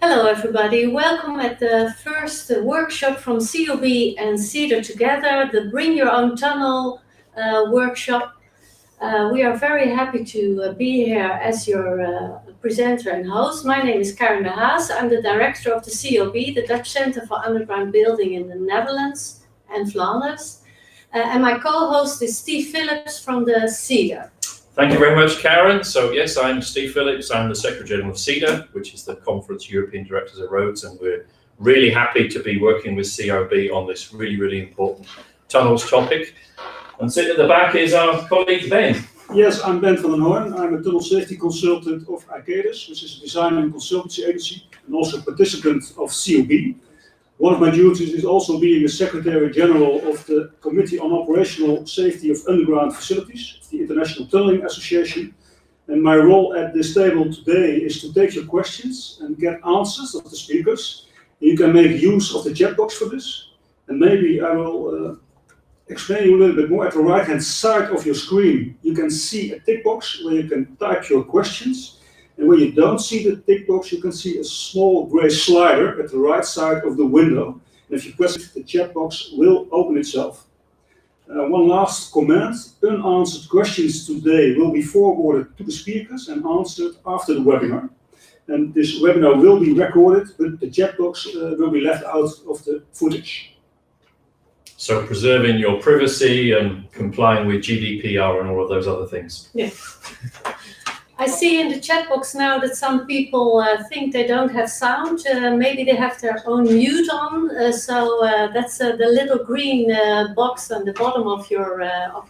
Hello everybody, welcome at the first workshop from COB and CEDR together, the Bring Your Own Tunnel workshop. We are very happy to be here as your presenter and host. My name is Karen de Haas, I'm the director of the COB, the Dutch Center for Underground Building in the Netherlands and Flanders. And my co-host is Steve Phillips from the CEDR. Thank you very much, Karen. So yes, I'm Steve Phillips. I'm the Secretary General of CEDR, which is the Conference European Directors of Roads, and we're really happy to be working with COB on this really important tunnels topic. And sitting at the back is our colleague Ben. Yes, I'm Ben van den Hoorn. I'm a tunnel safety consultant of Arcadis, which is a design and consultancy agency, and also a participant of COB. One of my duties is also being the Secretary General of the Committee on Operational Safety of Underground Facilities, the International Tunneling Association. And my role at this table today is to take your questions and get answers of the speakers. You can make use of the chat box for this. And maybe I will explain you a little bit more. At the right-hand side of your screen, you can see a tick box where you can type your questions. And when you don't see the tick box, you can see a small gray slider at the right side of the window. And if you press it, the chat box will open itself. One last comment. Unanswered questions today will be forwarded to the speakers and answered after the webinar. And this webinar will be recorded, but the chat box will be left out of the footage. So preserving your privacy and complying with GDPR and all of those other things. Yeah. I see in the chat box now that some people think they don't have sound. Maybe they have their own mute on. So that's the little green box on the bottom of your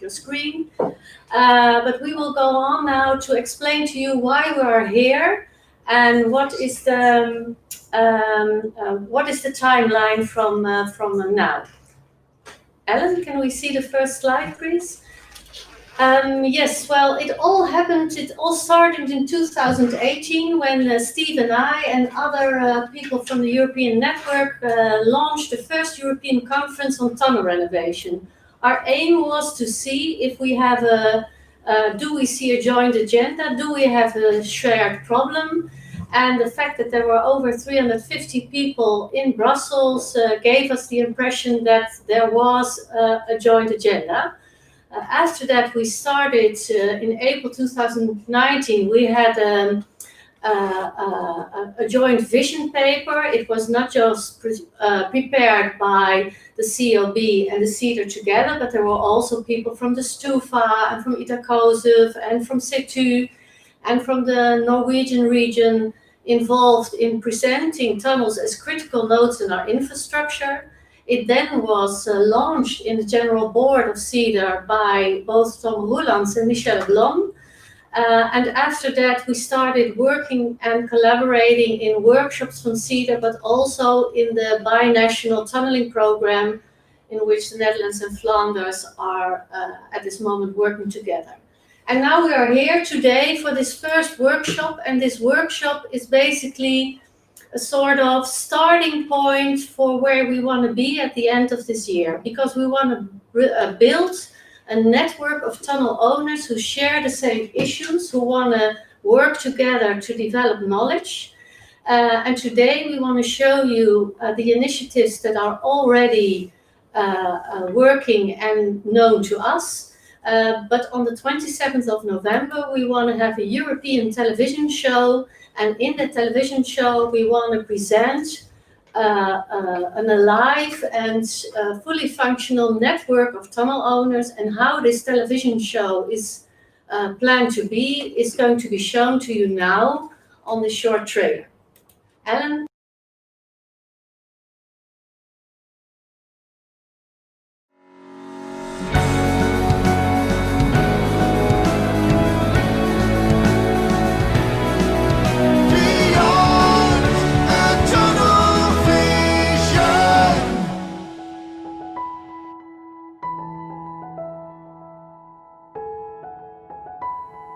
screen. But we will go on now to explain to you why we are here and what is the timeline from now. Ellen, can we see the first slide, please? Yes, well, it all started in 2018 when Steve and I and other people from the European network launched the first European conference on tunnel renovation. Our aim was to see if we have do we see a joint agenda? Do we have a shared problem? And the fact that there were over 350 people in Brussels gave us the impression that there was a joint agenda. After that, we started in April 2019. We had a joint vision paper. It was not just prepared by the COB and the CEDR together, but there were also people from the STUFA and from CEDR-COB and from CETU and from the Norwegian region involved in presenting tunnels as critical nodes in our infrastructure. It then was launched in the General Board of CEDR by both Tom Roelands and Michel Blom. And after that, we started working and collaborating in workshops from CEDR, but also in the binational tunneling program in which the Netherlands and Flanders are at this moment working together. And now we are here today for this first workshop, and this workshop is basically a sort of starting point for where we want to be at the end of this year, because we want to build a network of tunnel owners who share the same issues, who want to work together to develop knowledge. And today we want to show you the initiatives that are already working and known to us. But on the 27th of November, we want to have a European television show. And in the television show, we want to present an alive and fully functional network of tunnel owners, and how this television show is planned to be is going to be shown to you now on the short trailer. Ellen?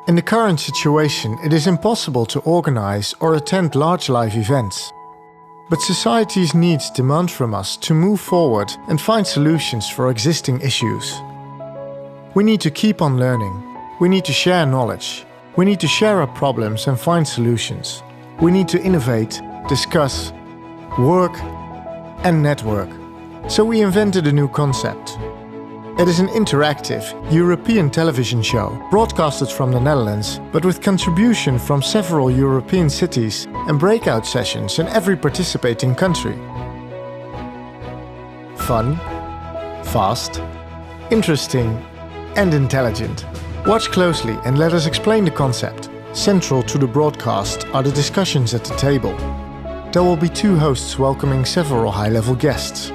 In the current situation, it is impossible to organize or attend large live events. But society's needs demand from us to move forward and find solutions for existing issues. We need to keep on learning. We need to share knowledge. We need to share our problems and find solutions. We need to innovate discuss, work, and network. So we invented a new concept. It is an interactive European television show broadcasted from the Netherlands, but with contribution from several European cities and breakout sessions in every participating country. Fun, fast, interesting, and intelligent. Watch closely and let us explain the concept. Central to the broadcast are the discussions at the table. There will be 2 hosts welcoming several high-level guests.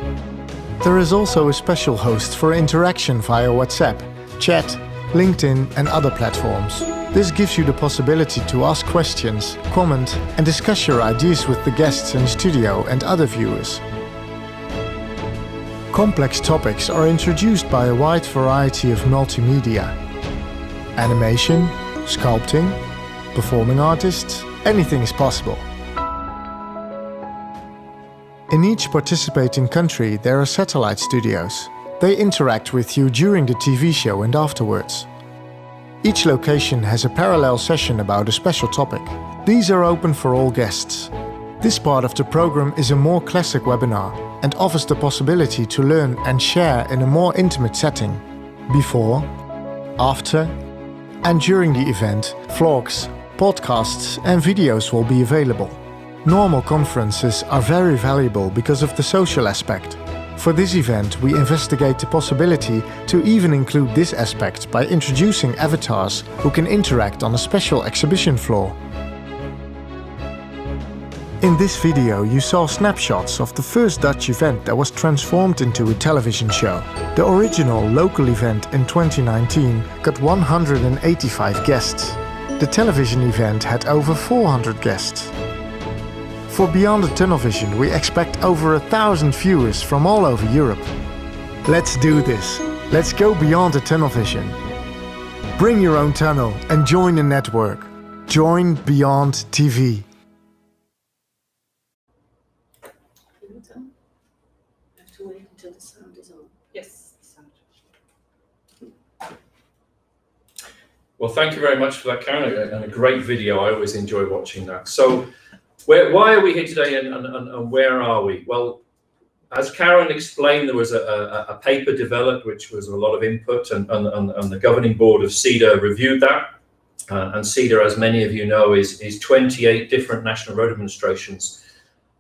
There is also a special host for interaction via WhatsApp, chat, LinkedIn and other platforms. This gives you the possibility to ask questions, comment and discuss your ideas with the guests in the studio and other viewers. Complex topics are introduced by a wide variety of multimedia. Animation, sculpting, performing artists, anything is possible. In each participating country there are satellite studios. They interact with you during the TV show and afterwards. Each location has a parallel session about a special topic. These are open for all guests. This part of the program is a more classic webinar and offers the possibility to learn and share in a more intimate setting. Before, after, and during the event, vlogs, podcasts and videos will be available. Normal conferences are very valuable because of the social aspect. For this event, we investigate the possibility to even include this aspect by introducing avatars who can interact on a special exhibition floor. In this video, you saw snapshots of the first Dutch event that was transformed into a television show. The original local event in 2019 got 185 guests. The television event had over 400 guests. For Beyond the Tunnel Vision, we expect over 1,000 viewers from all over Europe. Let's do this. Let's go beyond the tunnel vision. Bring your own tunnel and join the network. Join Beyond TV. I have to wait until the sound is on. Yes, sound. Well, thank you very much for that, Karen, and a great video. I always enjoy watching that. So, why are we here today and where are we? Well, as Karen explained, there was a paper developed which was a lot of input and the governing board of CEDR reviewed that. And CEDR, as many of you know, is 28 different national road administrations,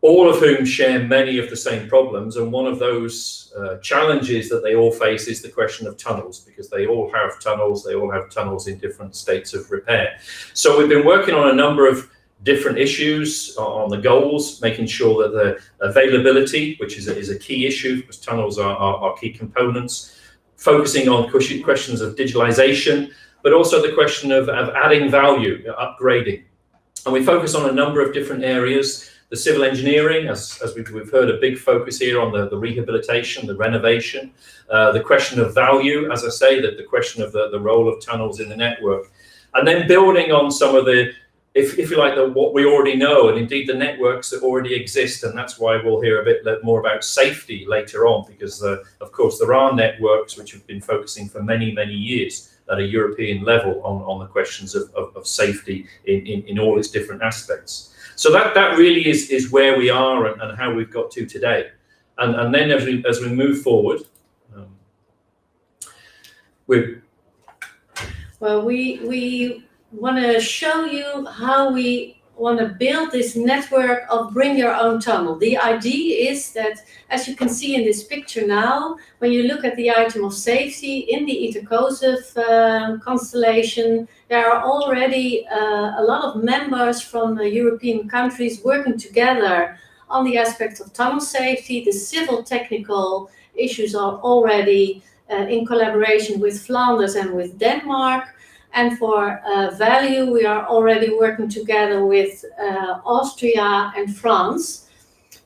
all of whom share many of the same problems. And one of those challenges that they all face is the question of tunnels, because they all have tunnels in different states of repair. So we've been working on a number of different issues on the goals, making sure that the availability, which is a key issue because tunnels are key components, focusing on questions of digitalization, but also the question of adding value, upgrading. And we focus on a number of different areas. The civil engineering, as we've heard, a big focus here on the rehabilitation, the renovation, the question of value, as I say, the question of the role of tunnels in the network. And then building on some of the, if you like, what we already know, and indeed the networks that already exist, and that's why we'll hear a bit more about safety later on, because of course there are networks which have been focusing for many years at a European level on the questions of safety in all its different aspects. So that really is where we are and how we've got to today. And then as we move forward, we want to show you how we want to build this network of bring your own tunnel. The idea is that, as you can see in this picture now, when you look at the item of safety in the CEDR-COB constellation, there are already a lot of members from the European countries working together on the aspect of tunnel safety. The civil technical issues are already in collaboration with Flanders and with Denmark. And for value, we are already working together with Austria and France.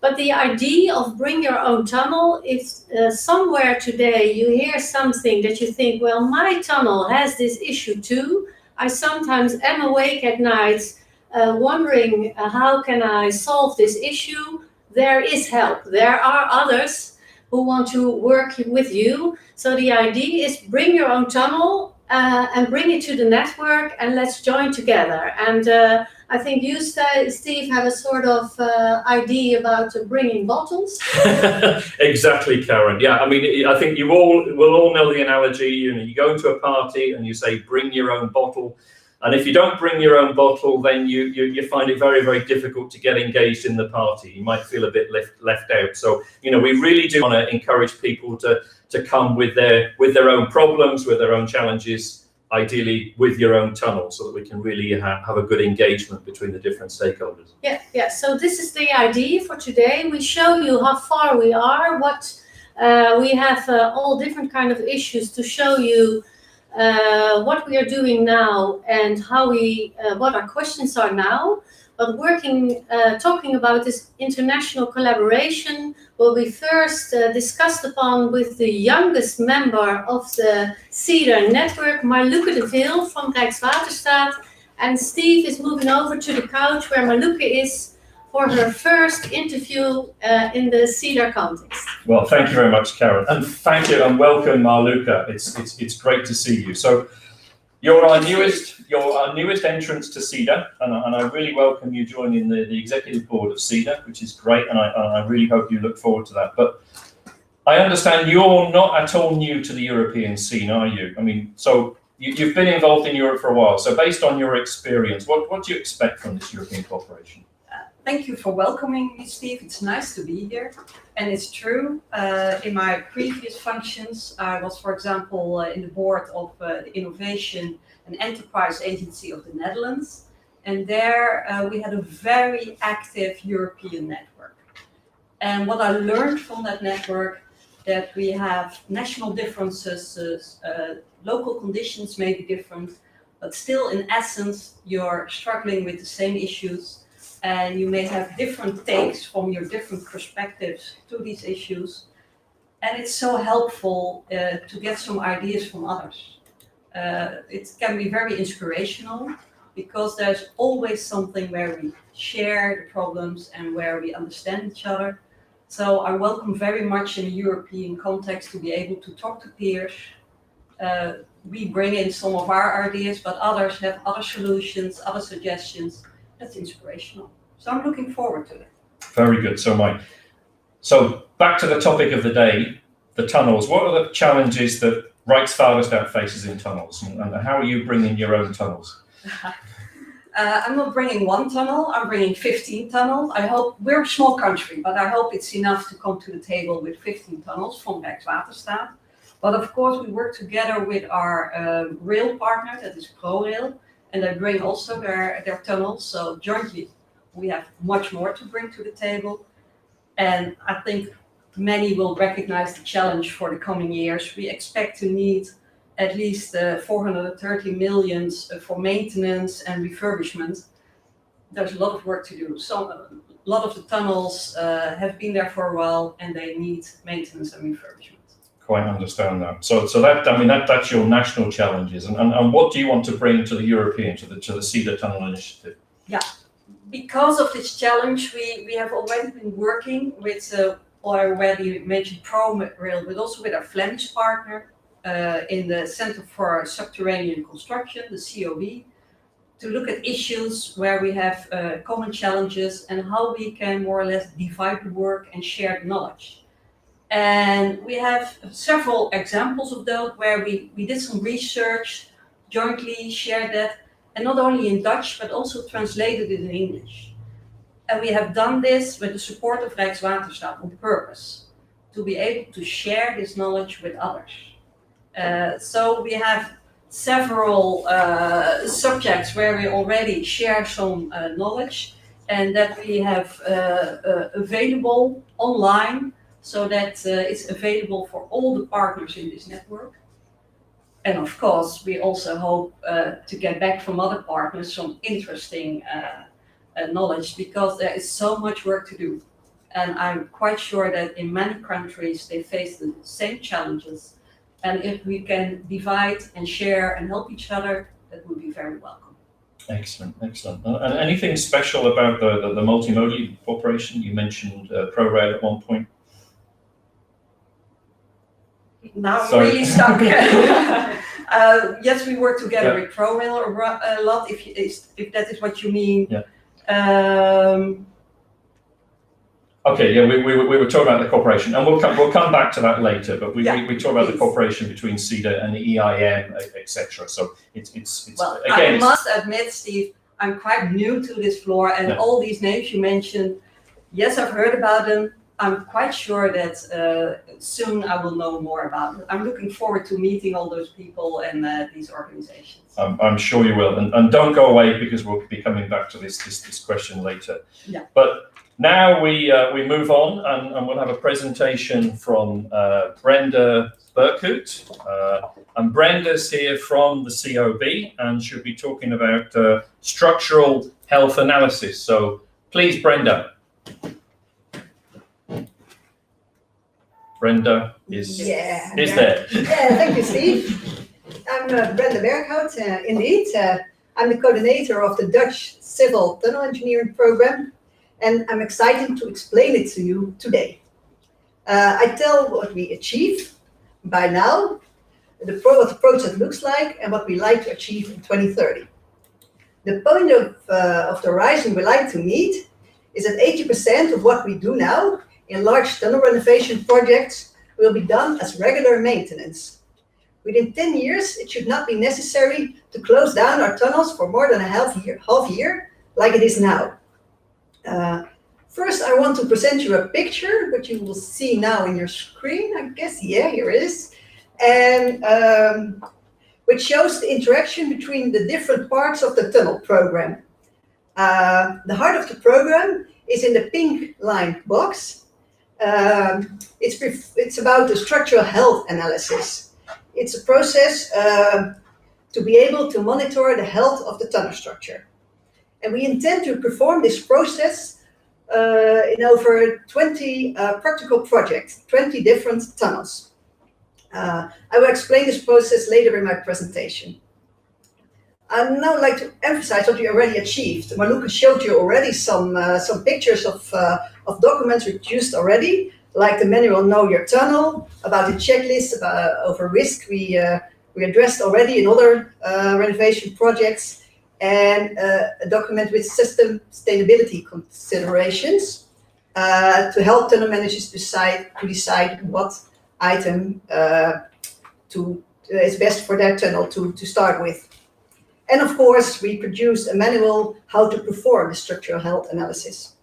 But the idea of bring your own tunnel, if somewhere today you hear something that you think, well, my tunnel has this issue too. I sometimes am awake at night wondering how can I solve this issue. There is help. There are others who want to work with you. So the idea is bring your own tunnel and bring it to the network and let's join together. And I think you, Steve, have a sort of idea about bringing bottles. Exactly, Karen. Yeah, I mean, I think will all know the analogy. You go into a party and you say, bring your own bottle. And if you don't bring your own bottle, then you find it very, very difficult to get engaged in the party. You might feel a bit left out. So, we really do want to encourage people to come with their own problems, with their own challenges, ideally with your own tunnel, so that we can really have a good engagement between the different stakeholders. Yeah. So this is the idea for today. We show you how far we are, what we have all different kind of issues to show you what we are doing now and how what our questions are now. But talking about this international collaboration will be first discussed upon with the youngest member of the CEDR network, Marluke de Veel from Rijkswaterstaat. And Steve is moving over to the couch where Marluke is for her first interview in the CEDR context. Well, thank you very much, Karen. And thank you and welcome, Marluke. It's great to see you. So you're our newest entrance to CEDR, and I really welcome you joining the executive board of CEDR, which is great, and I really hope you look forward to that. But I understand you're not at all new to the European scene, are you? I mean, so you've been involved in Europe for a while. So based on your experience, what do you expect from this European cooperation? Thank you for welcoming me, Steve. It's nice to be here. And it's true, in my previous functions, I was, for example, in the board of the Innovation and Enterprise Agency of the Netherlands. And there we had a very active European network. And what I learned from that network, that we have national differences, local conditions may be different, but still in essence, you're struggling with the same issues. And you may have different takes from your different perspectives to these issues. And it's so helpful to get some ideas from others. It can be very inspirational because there's always something where we share the problems and where we understand each other. So I welcome very much in a European context to be able to talk to peers. We bring in some of our ideas, but others have other solutions, other suggestions. That's inspirational. So I'm looking forward to it. Very good. So am I. So back to the topic of the day, the tunnels. What are the challenges that Rijkswaterstaat faces in tunnels, and how are you bringing your own tunnels? I'm not bringing one tunnel, I'm bringing 15 tunnels. I hope, we're a small country, but I hope it's enough to come to the table with 15 tunnels from Rijkswaterstaat. But of course, we work together with our rail partner, that is ProRail, and they bring also their tunnels. So jointly, we have much more to bring to the table. And I think many will recognize the challenge for the coming years. We expect to need at least 430 million for maintenance and refurbishment. There's a lot of work to do. So a lot of the tunnels have been there for a while and they need maintenance and refurbishment. Quite understand that. So that's your national challenges. And what do you want to bring to the European, to the CEDR Tunnel Initiative? Yeah, because of this challenge, we have already been working with, already mentioned ProRail, but also with our Flemish partner in the Center for Subterranean Construction, the COB, to look at issues where we have common challenges and how we can more or less divide the work and share the knowledge. And we have several examples of those where we did some research, jointly shared that, and not only in Dutch, but also translated it in English. And we have done this with the support of Rijkswaterstaat on purpose, to be able to share this knowledge with others. So we have several subjects where we already share some knowledge and that we have available online, so that it's available for all the partners in this network. And of course, we also hope to get back from other partners some interesting knowledge, because there is so much work to do. And I'm quite sure that in many countries they face the same challenges. And if we can divide and share and help each other, that would be very welcome. Excellent, excellent. And anything special about the multimodal cooperation? You mentioned ProRail at one point. Now I'm really stuck. Yes, we work together Yeah. with ProRail a lot, if that is what you mean. Yeah. Okay, yeah, we were talking about the cooperation, and we'll come back to that later. But we talk about the please. cooperation between CEDR and the EIM, etc. So it's Well, again. I must admit, Steve, I'm quite new to this floor, and all these names you mentioned, yes, I've heard about them. I'm quite sure that soon I will know more about it. I'm looking forward to meeting all those people and these organizations. I'm sure you will, and don't go away, because we'll be coming back to this question later. Yeah. But now we move on, and we'll have a presentation from Brenda Burkhout. And Brenda's here from the COB, and she'll be talking about structural health analysis. So please, Brenda. Brenda is there. Yeah, thank you, Steve. I'm Brenda Burkhout, indeed. I'm the coordinator of the Dutch Civil Tunnel Engineering Program, and I'm excited to explain it to you today. I tell what we achieve by now, what the project looks like, and what we like to achieve in 2030. The point of the horizon we like to meet is that 80% of what we do now in large tunnel renovation projects will be done as regular maintenance. Within 10 years, it should not be necessary to close down our tunnels for more than a half year like it is now. First, I want to present you a picture, which you will see now in your screen, I guess. Yeah, here it is. And which shows the interaction between the different parts of the tunnel program. The heart of the program is in the pink lined box. It's about the structural health analysis. It's a process to be able to monitor the health of the tunnel structure. And we intend to perform this process in over 20 practical projects, 20 different tunnels. I will explain this process later in my presentation. I'd now like to emphasize what we already achieved. Maluka showed you already some pictures of documents we produced already, like the manual Know Your Tunnel, about the checklist over risk we addressed already in other renovation projects, and a document with system sustainability considerations to help tunnel managers decide what item is best for their tunnel to start with. And of course, we produced a manual how to perform the structural health analysis.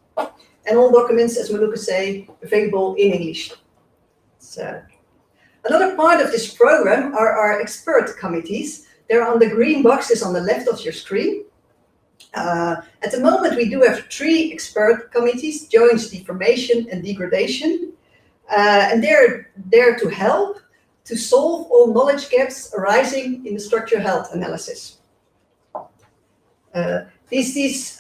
And all documents, as Maluka say, available in English. So, another part of this program are our expert committees. They're on the green boxes on the left of your screen. At the moment, we do have 3 expert committees: joints, deformation, and degradation. And they're there to help to solve all knowledge gaps arising in the structural health analysis. These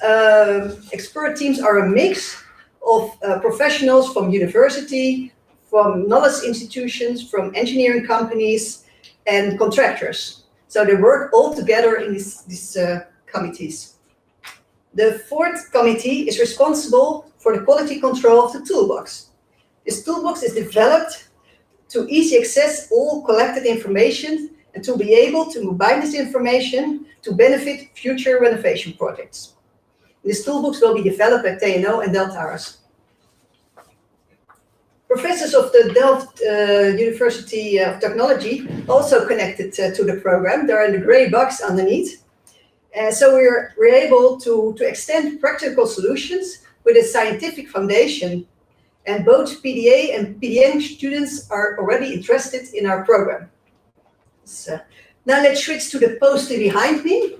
expert teams are a mix of professionals from university, from knowledge institutions, from engineering companies, and contractors. So they work all together in these committees. The 4th committee is responsible for the quality control of the toolbox. This toolbox is developed to easily access all collected information and to be able to combine this information to benefit future renovation projects. This toolbox will be developed by TNO and Delft Aarhus. Professors of the Delft University of Technology also connected to the program. They're in the gray box underneath. So we're able to extend practical solutions with a scientific foundation. And both PDA and PDN students are already interested in our program. So now let's switch to the poster behind me.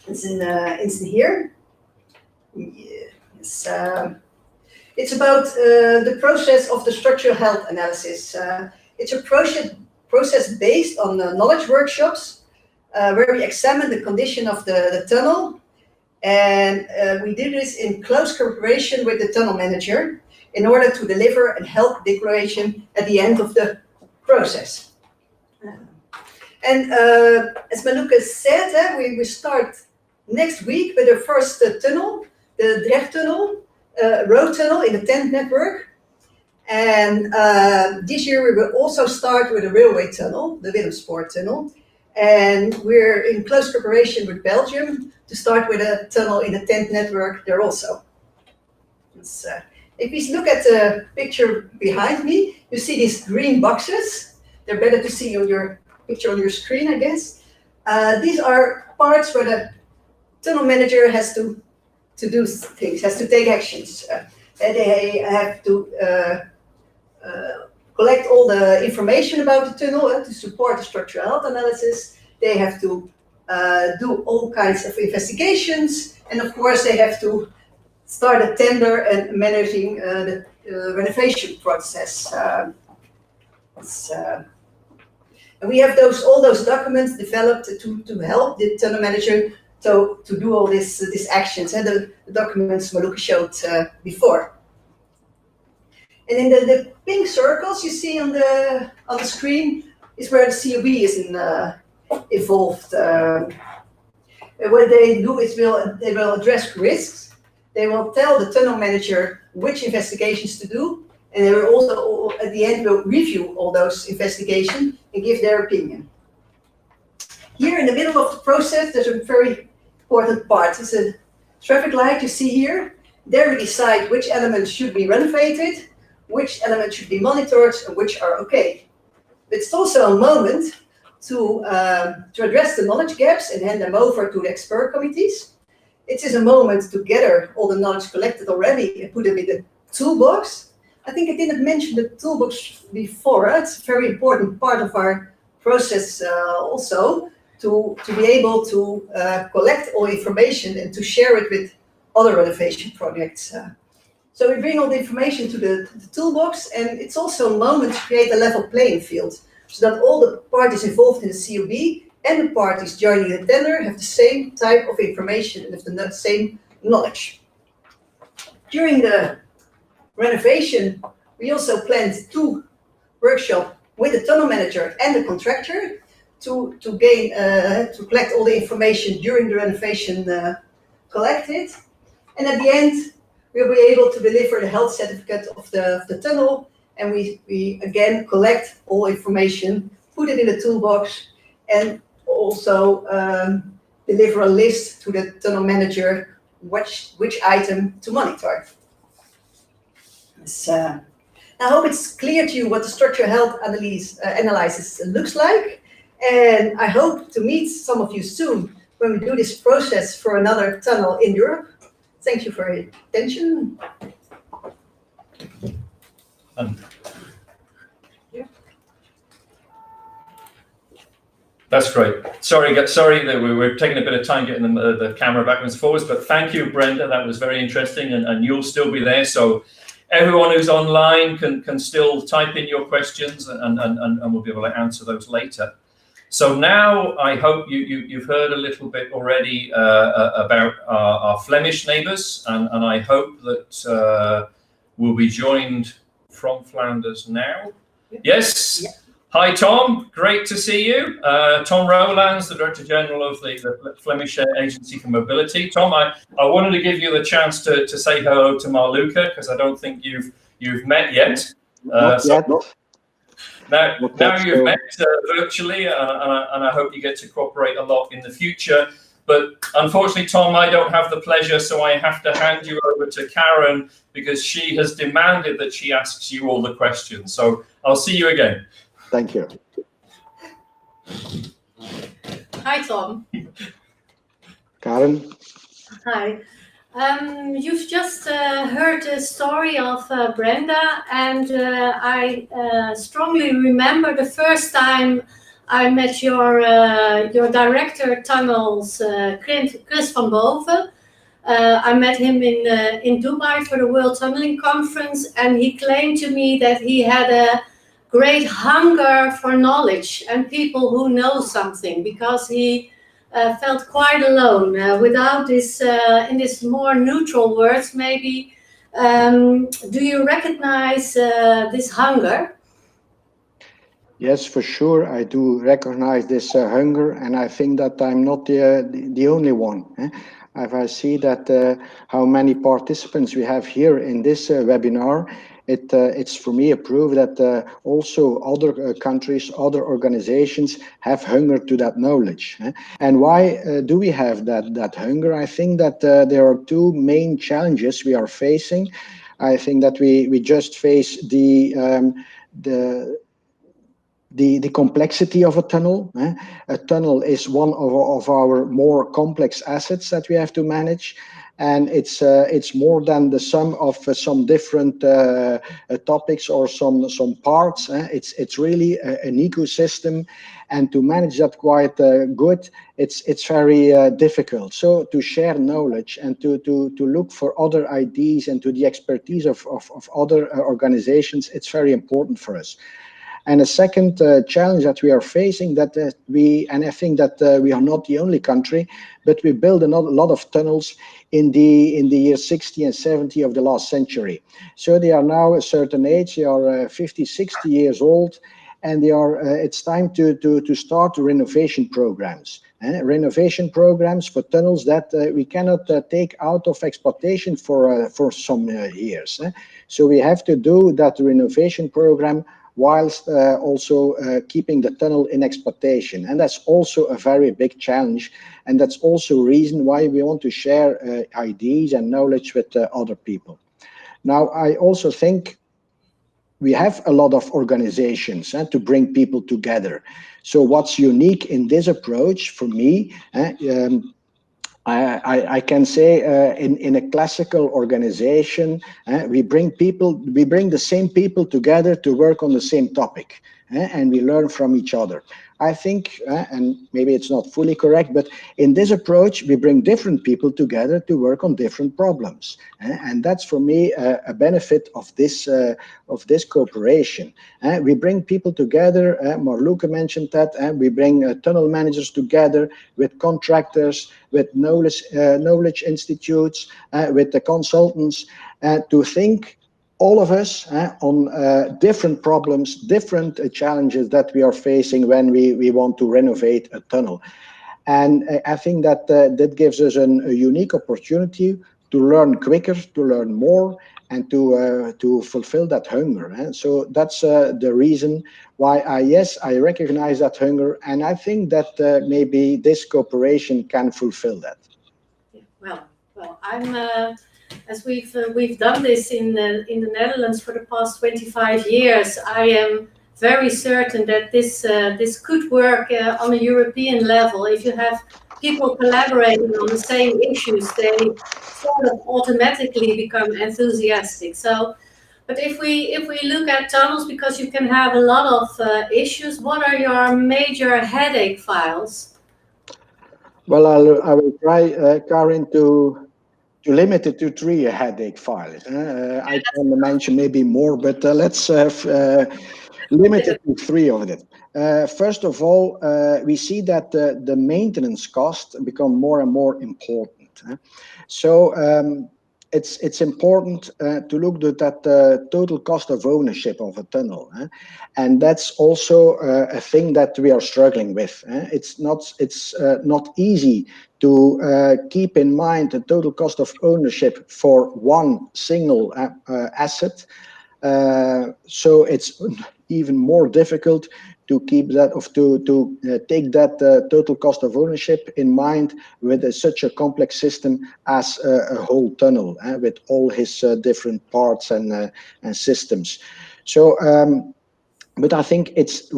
It's in here. Yes, it's about the process of the structural health analysis. It's a process based on knowledge workshops where we examine the condition of the tunnel. And we do this in close cooperation with the tunnel manager in order to deliver a health declaration at the end of the process. And as Maluka said, we start next week with the first tunnel, the Drecht tunnel, road tunnel in the 10th network. And this year we will also start with a railway tunnel, the Willemspoor tunnel. And we're in close cooperation with Belgium to start with a tunnel in the TENT network there also. If we look at the picture behind me, you see these green boxes. They're better to see on your picture on your screen, I guess. These are parts where the tunnel manager has to do things, has to take actions. They have to collect all the information about the tunnel to support the structural health analysis. They have to do all kinds of investigations, and of course they have to start a tender and managing the renovation process. And we have all those documents developed to help the tunnel manager to do all these actions, and the documents Maluka showed before. And in the pink circles you see on the screen is where the COB is involved. What they do is they will address risks. They will tell the tunnel manager which investigations to do, and they will also, at the end, will review all those investigations and give their opinion. Here in the middle of the process, there's a very important part. It's a traffic light you see here. There we decide which elements should be renovated, which elements should be monitored, and which are okay. But it's also a moment to address the knowledge gaps and hand them over to the expert committees. It is a moment to gather all the knowledge collected already and put them in the toolbox. I think I didn't mention the toolbox before. It's a very important part of our process also to be able to collect all information and to share it with other renovation projects. So we bring all the information to the toolbox, and it's also a moment to create a level playing field so that all the parties involved in the COB and the parties joining the tender have the same type of information and have the same knowledge. During the renovation, we also planned 2 workshops with the tunnel manager and the contractor to collect all the information during the renovation collected. And at the end, we'll be able to deliver the health certificate of the tunnel, and we again collect all information, put it in the toolbox, and also deliver a list to the tunnel manager which item to monitor. I hope it's clear to you what the structural health analysis looks like, and I hope to meet some of you soon when we do this process for another tunnel in Europe. Thank you for your attention. That's great. Sorry that we were taking a bit of time getting the camera backwards and forwards, but thank you, Brenda. That was very interesting, and you'll still be there. So everyone who's online can still type in your questions, and we'll be able to answer those later. So now I hope you've heard a little bit already about our Flemish neighbours, and I hope that we'll be joined from Flanders now. Yes. Yeah. Hi, Tom. Great to see you. Tom Rowlands, the Director General of the Flemish Agency for Mobility. Tom, I wanted to give you the chance to say hello to Maluka, because I don't think you've met yet. Not yet. Now you've met virtually, and I hope you get to cooperate a lot in the future. But unfortunately, Tom, I don't have the pleasure, so I have to hand you over to Karen, because she has demanded that she asks you all the questions. So I'll see you again. Thank you. Hi, Tom. Karen? Hi. You've just heard the story of Brenda, and I strongly remember the first time I met your director tunnels, Chris van Boven. I met him in Dubai for the World Tunneling Conference, and he claimed to me that he had a great hunger for knowledge and people who know something, because he felt quite alone without this, in this more neutral words maybe. Do you recognize this hunger? Yes, for sure. I do recognize this hunger, and I think that I'm not the only one. If I see that how many participants we have here in this webinar, it's for me a proof that also other countries, other organizations have hunger to that knowledge. And why do we have that hunger? I think that there are two main challenges we are facing. I think that we just face the complexity of a tunnel. A tunnel is one of our more complex assets that we have to manage, and it's more than the sum of some different topics or some parts. It's really an ecosystem, and to manage that quite good, it's very difficult. So to share knowledge and to look for other ideas and to the expertise of other organizations, it's very important for us. And a second challenge that we are facing, and I think that we are not the only country, but we built a lot of tunnels in the years 60 and 70 of the last century. So they are now a certain age, they are 50, 60 years old, and it's time to start renovation programs. Renovation programs for tunnels that we cannot take out of exploitation for some years. So we have to do that renovation program whilst also keeping the tunnel in exploitation. And that's also a very big challenge. And that's also a reason why we want to share ideas and knowledge with other people. Now, I also think we have a lot of organizations to bring people together. So what's unique in this approach for me, I can say in a classical organization, we bring the same people together to work on the same topic, and we learn from each other. I think, and maybe it's not fully correct, but in this approach, we bring different people together to work on different problems. And that's for me a benefit of this cooperation. We bring people together, Marluke mentioned that, we bring tunnel managers together with contractors, with knowledge institutes, with the consultants, to think all of us on different problems, different challenges that we are facing when we want to renovate a tunnel. And I think that that gives us a unique opportunity to learn quicker, to learn more, and to fulfill that hunger. So that's the reason why I recognize that hunger, and I think that maybe this cooperation can fulfill that. Well, I'm. As we've done this in the Netherlands for the past 25 years, I am very certain that this could work on a European level. If you have people collaborating on the same issues, they sort of automatically become enthusiastic. So, but if we look at tunnels, because you can have a lot of issues, what are your major headache files? Well, I will try, Karin, to limit it to 3 headache files. I can mention maybe more, but let's limit it to 3 of it. First of all, we see that the maintenance costs become more and more important. So it's important to look at the total cost of ownership of a tunnel, and that's also a thing that we are struggling with. It's not easy to keep in mind the total cost of ownership for one single asset. So it's even more difficult to keep that, to take that total cost of ownership in mind with such a complex system as a whole tunnel, with all his different parts and systems. So, but I think it's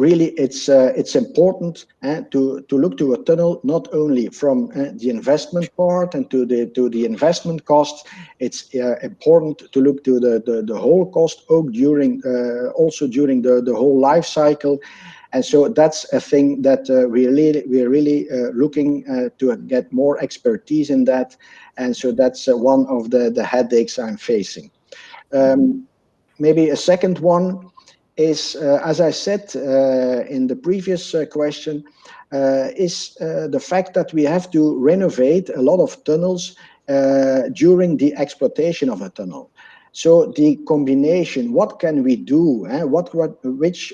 important to look to a tunnel not only from the investment part and to the investment costs. It's important to look to the whole cost also during the whole life cycle. And so that's a thing that we're really looking to get more expertise in that. And so that's one of the headaches I'm facing. Maybe a second one is, as I said in the previous question, is the fact that we have to renovate a lot of tunnels during the exploitation of a tunnel. So the combination, what can we do? Which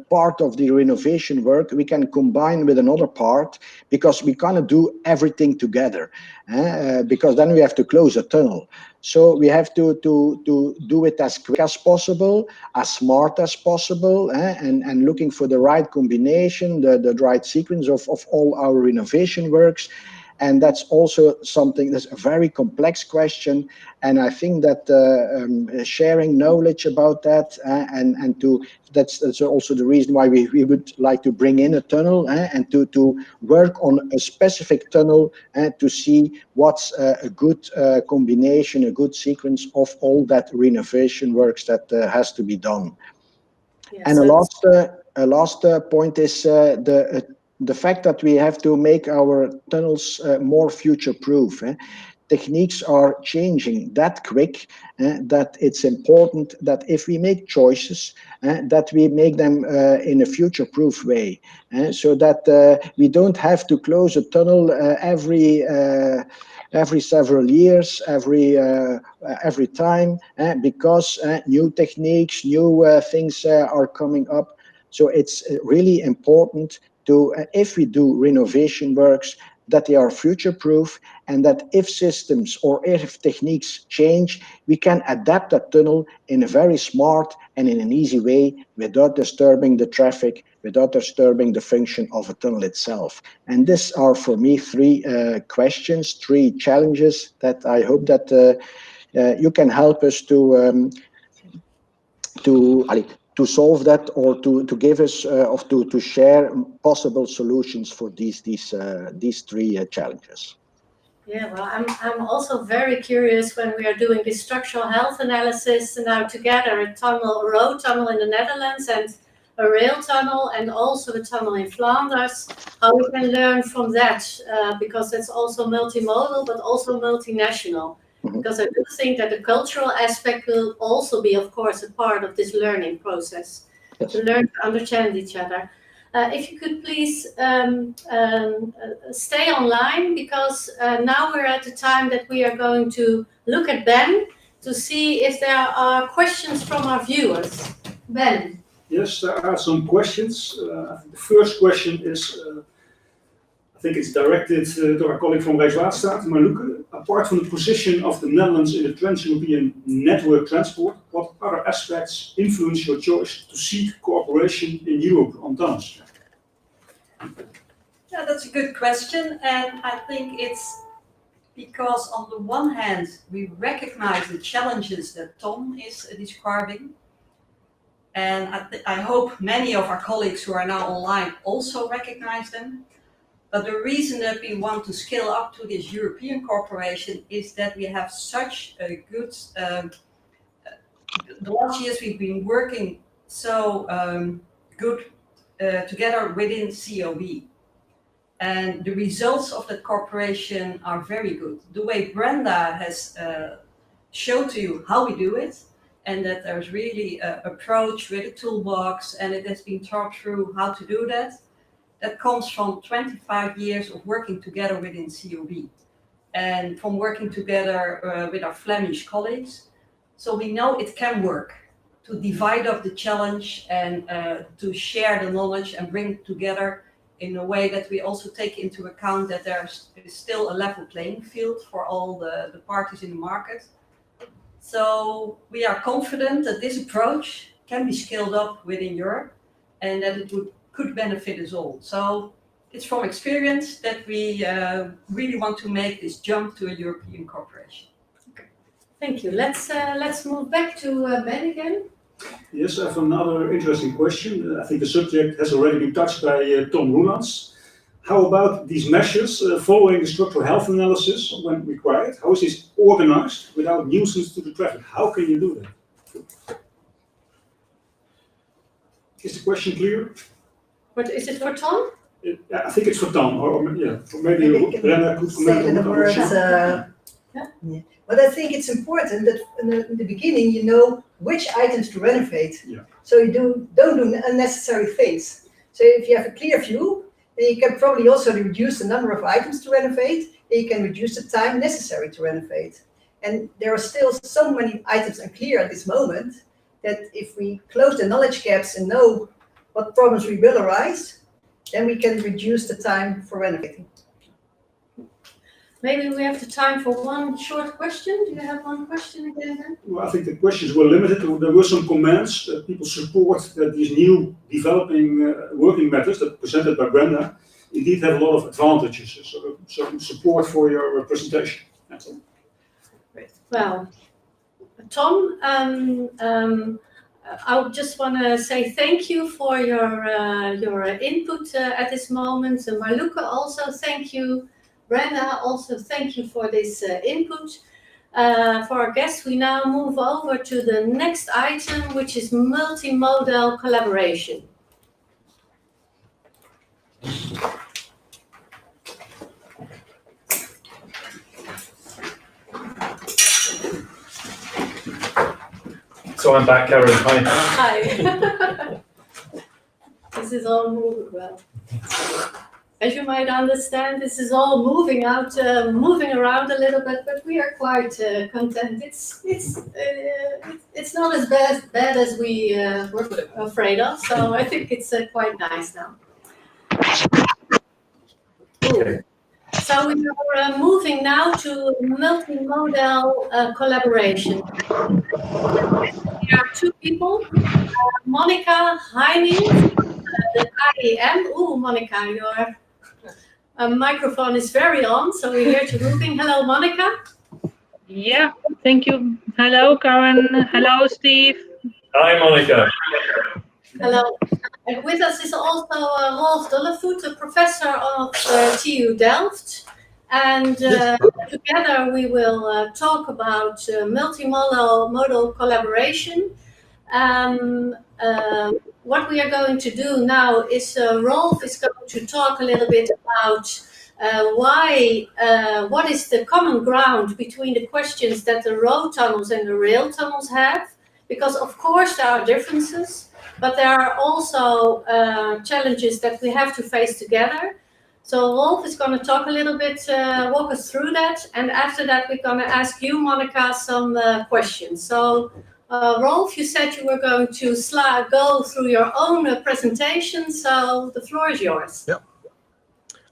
part of the renovation work we can combine with another part, because we cannot do everything together, because then we have to close a tunnel. So we have to do it as quick as possible, as smart as possible, and looking for the right combination, the right sequence of all our renovation works. And that's also something that's a very complex question. And I think that sharing knowledge about that, that's also the reason why we would like to bring in a tunnel, and to work on a specific tunnel, to see what's a good combination, a good sequence of all that renovation works that has to be done. Yes, And a last point is the fact that we have to make our tunnels more future-proof. Techniques are changing that quick, that it's important that if we make choices, that we make them in a future-proof way, so that we don't have to close a tunnel every several years, every time, because new techniques, new things are coming up. So it's really important to, if we do renovation works, that they are future-proof, and that if systems or if techniques change, we can adapt that tunnel in a very smart and in an easy way, without disturbing the traffic, without disturbing the function of a tunnel itself. And these are, for me, three questions, three challenges that I hope that you can help us to solve that, or to give us to share possible solutions for these three challenges. Yeah, well, I'm also very curious when we are doing this structural health analysis now together, a road tunnel in the Netherlands and a rail tunnel, and also a tunnel in Flanders, how we can learn from that, because that's also multimodal, but also multinational. Because I do think that the cultural aspect will also be, of course, a part of this learning process, yes, to learn to understand each other. If you could please stay online, because now we're at the time that we are going to look at Ben to see if there are questions from our viewers. Ben. Yes, there are some questions. The first question is, I think it's directed to our colleague from Rijkswaterstaat, Marluke. Apart from the position of the Netherlands in the trans-European network transport, what other aspects influence your choice to seek cooperation in Europe on tunnels? Yeah, that's a good question. And I think it's because on the one hand, we recognize the challenges that Tom is describing. And I hope many of our colleagues who are now online also recognize them. But the reason that we want to scale up to this European cooperation is that we have such a good, the last years we've been working so good together within COB. And the results of that cooperation are very good. The way Brenda has showed to you how we do it, and that there's really an approach with a toolbox, and it has been talked through how to do that. That comes from 25 years of working together within COB, and from working together with our Flemish colleagues. So we know it can work to divide up the challenge and to share the knowledge and bring it together in a way that we also take into account that there's still a level playing field for all the parties in the market. So we are confident that this approach can be scaled up within Europe, and that it could benefit us all. So it's from experience that we really want to make this jump to a European cooperation. Okay. Thank you. Let's move back to Ben again. Yes, I have another interesting question. I think the subject has already been touched by Tom Roelands. How about these measures following the structural health analysis when required? How is this organized without nuisance to the traffic? How can you do that? Is the question clear? But is it for Tom? I think it's for Tom, or maybe Brenda could comment on that. Yeah. But I think it's important that in the beginning you know which items to renovate. Yeah. So you don't do unnecessary things. So if you have a clear view, then you can probably also reduce the number of items to renovate, and you can reduce the time necessary to renovate. And there are still so many items unclear at this moment that if we close the knowledge gaps and know what problems we will arise, then we can reduce the time for renovating. Maybe we have the time for one short question. Do you have one question again? Well, I think the questions were limited. There were some comments that people support that these new developing working methods that presented by Brenda indeed have a lot of advantages. So some support for your presentation. That's all. Great. Well, Tom, I just want to say thank you for your input at this moment. And Marluke, also thank you. Brenda, also thank you for this input. For our guests, we now move over to the next item, which is multimodal collaboration. So I'm back, Karen. Hi. Hi. This is all moving well. As you might understand, this is all moving around a little bit, but we are quite content. It's not as bad as we were afraid of, so I think it's quite nice now. Okay. So we are moving now to multimodal collaboration. There are two people, Monica Heining, the IEM. Oh, Monica, your microphone is very on, so we're here to moving. Hello, Monica. Yeah, thank you. Hello, Karen. Hello, Steve. Hi, Monica. Hello. And with us is also Rolf Dullevoet, a professor of TU Delft. And together we will talk about multimodal collaboration. What we are going to do now is Rolf is going to talk a little bit about what is the common ground between the questions that the road tunnels and the rail tunnels have. Because of course there are differences, but there are also challenges that we have to face together. So Rolf is going to talk a little bit, walk us through that. And after that, we're going to ask you, Monica, some questions. So Rolf, you said you were going to go through your own presentation, so the floor is yours. Yeah.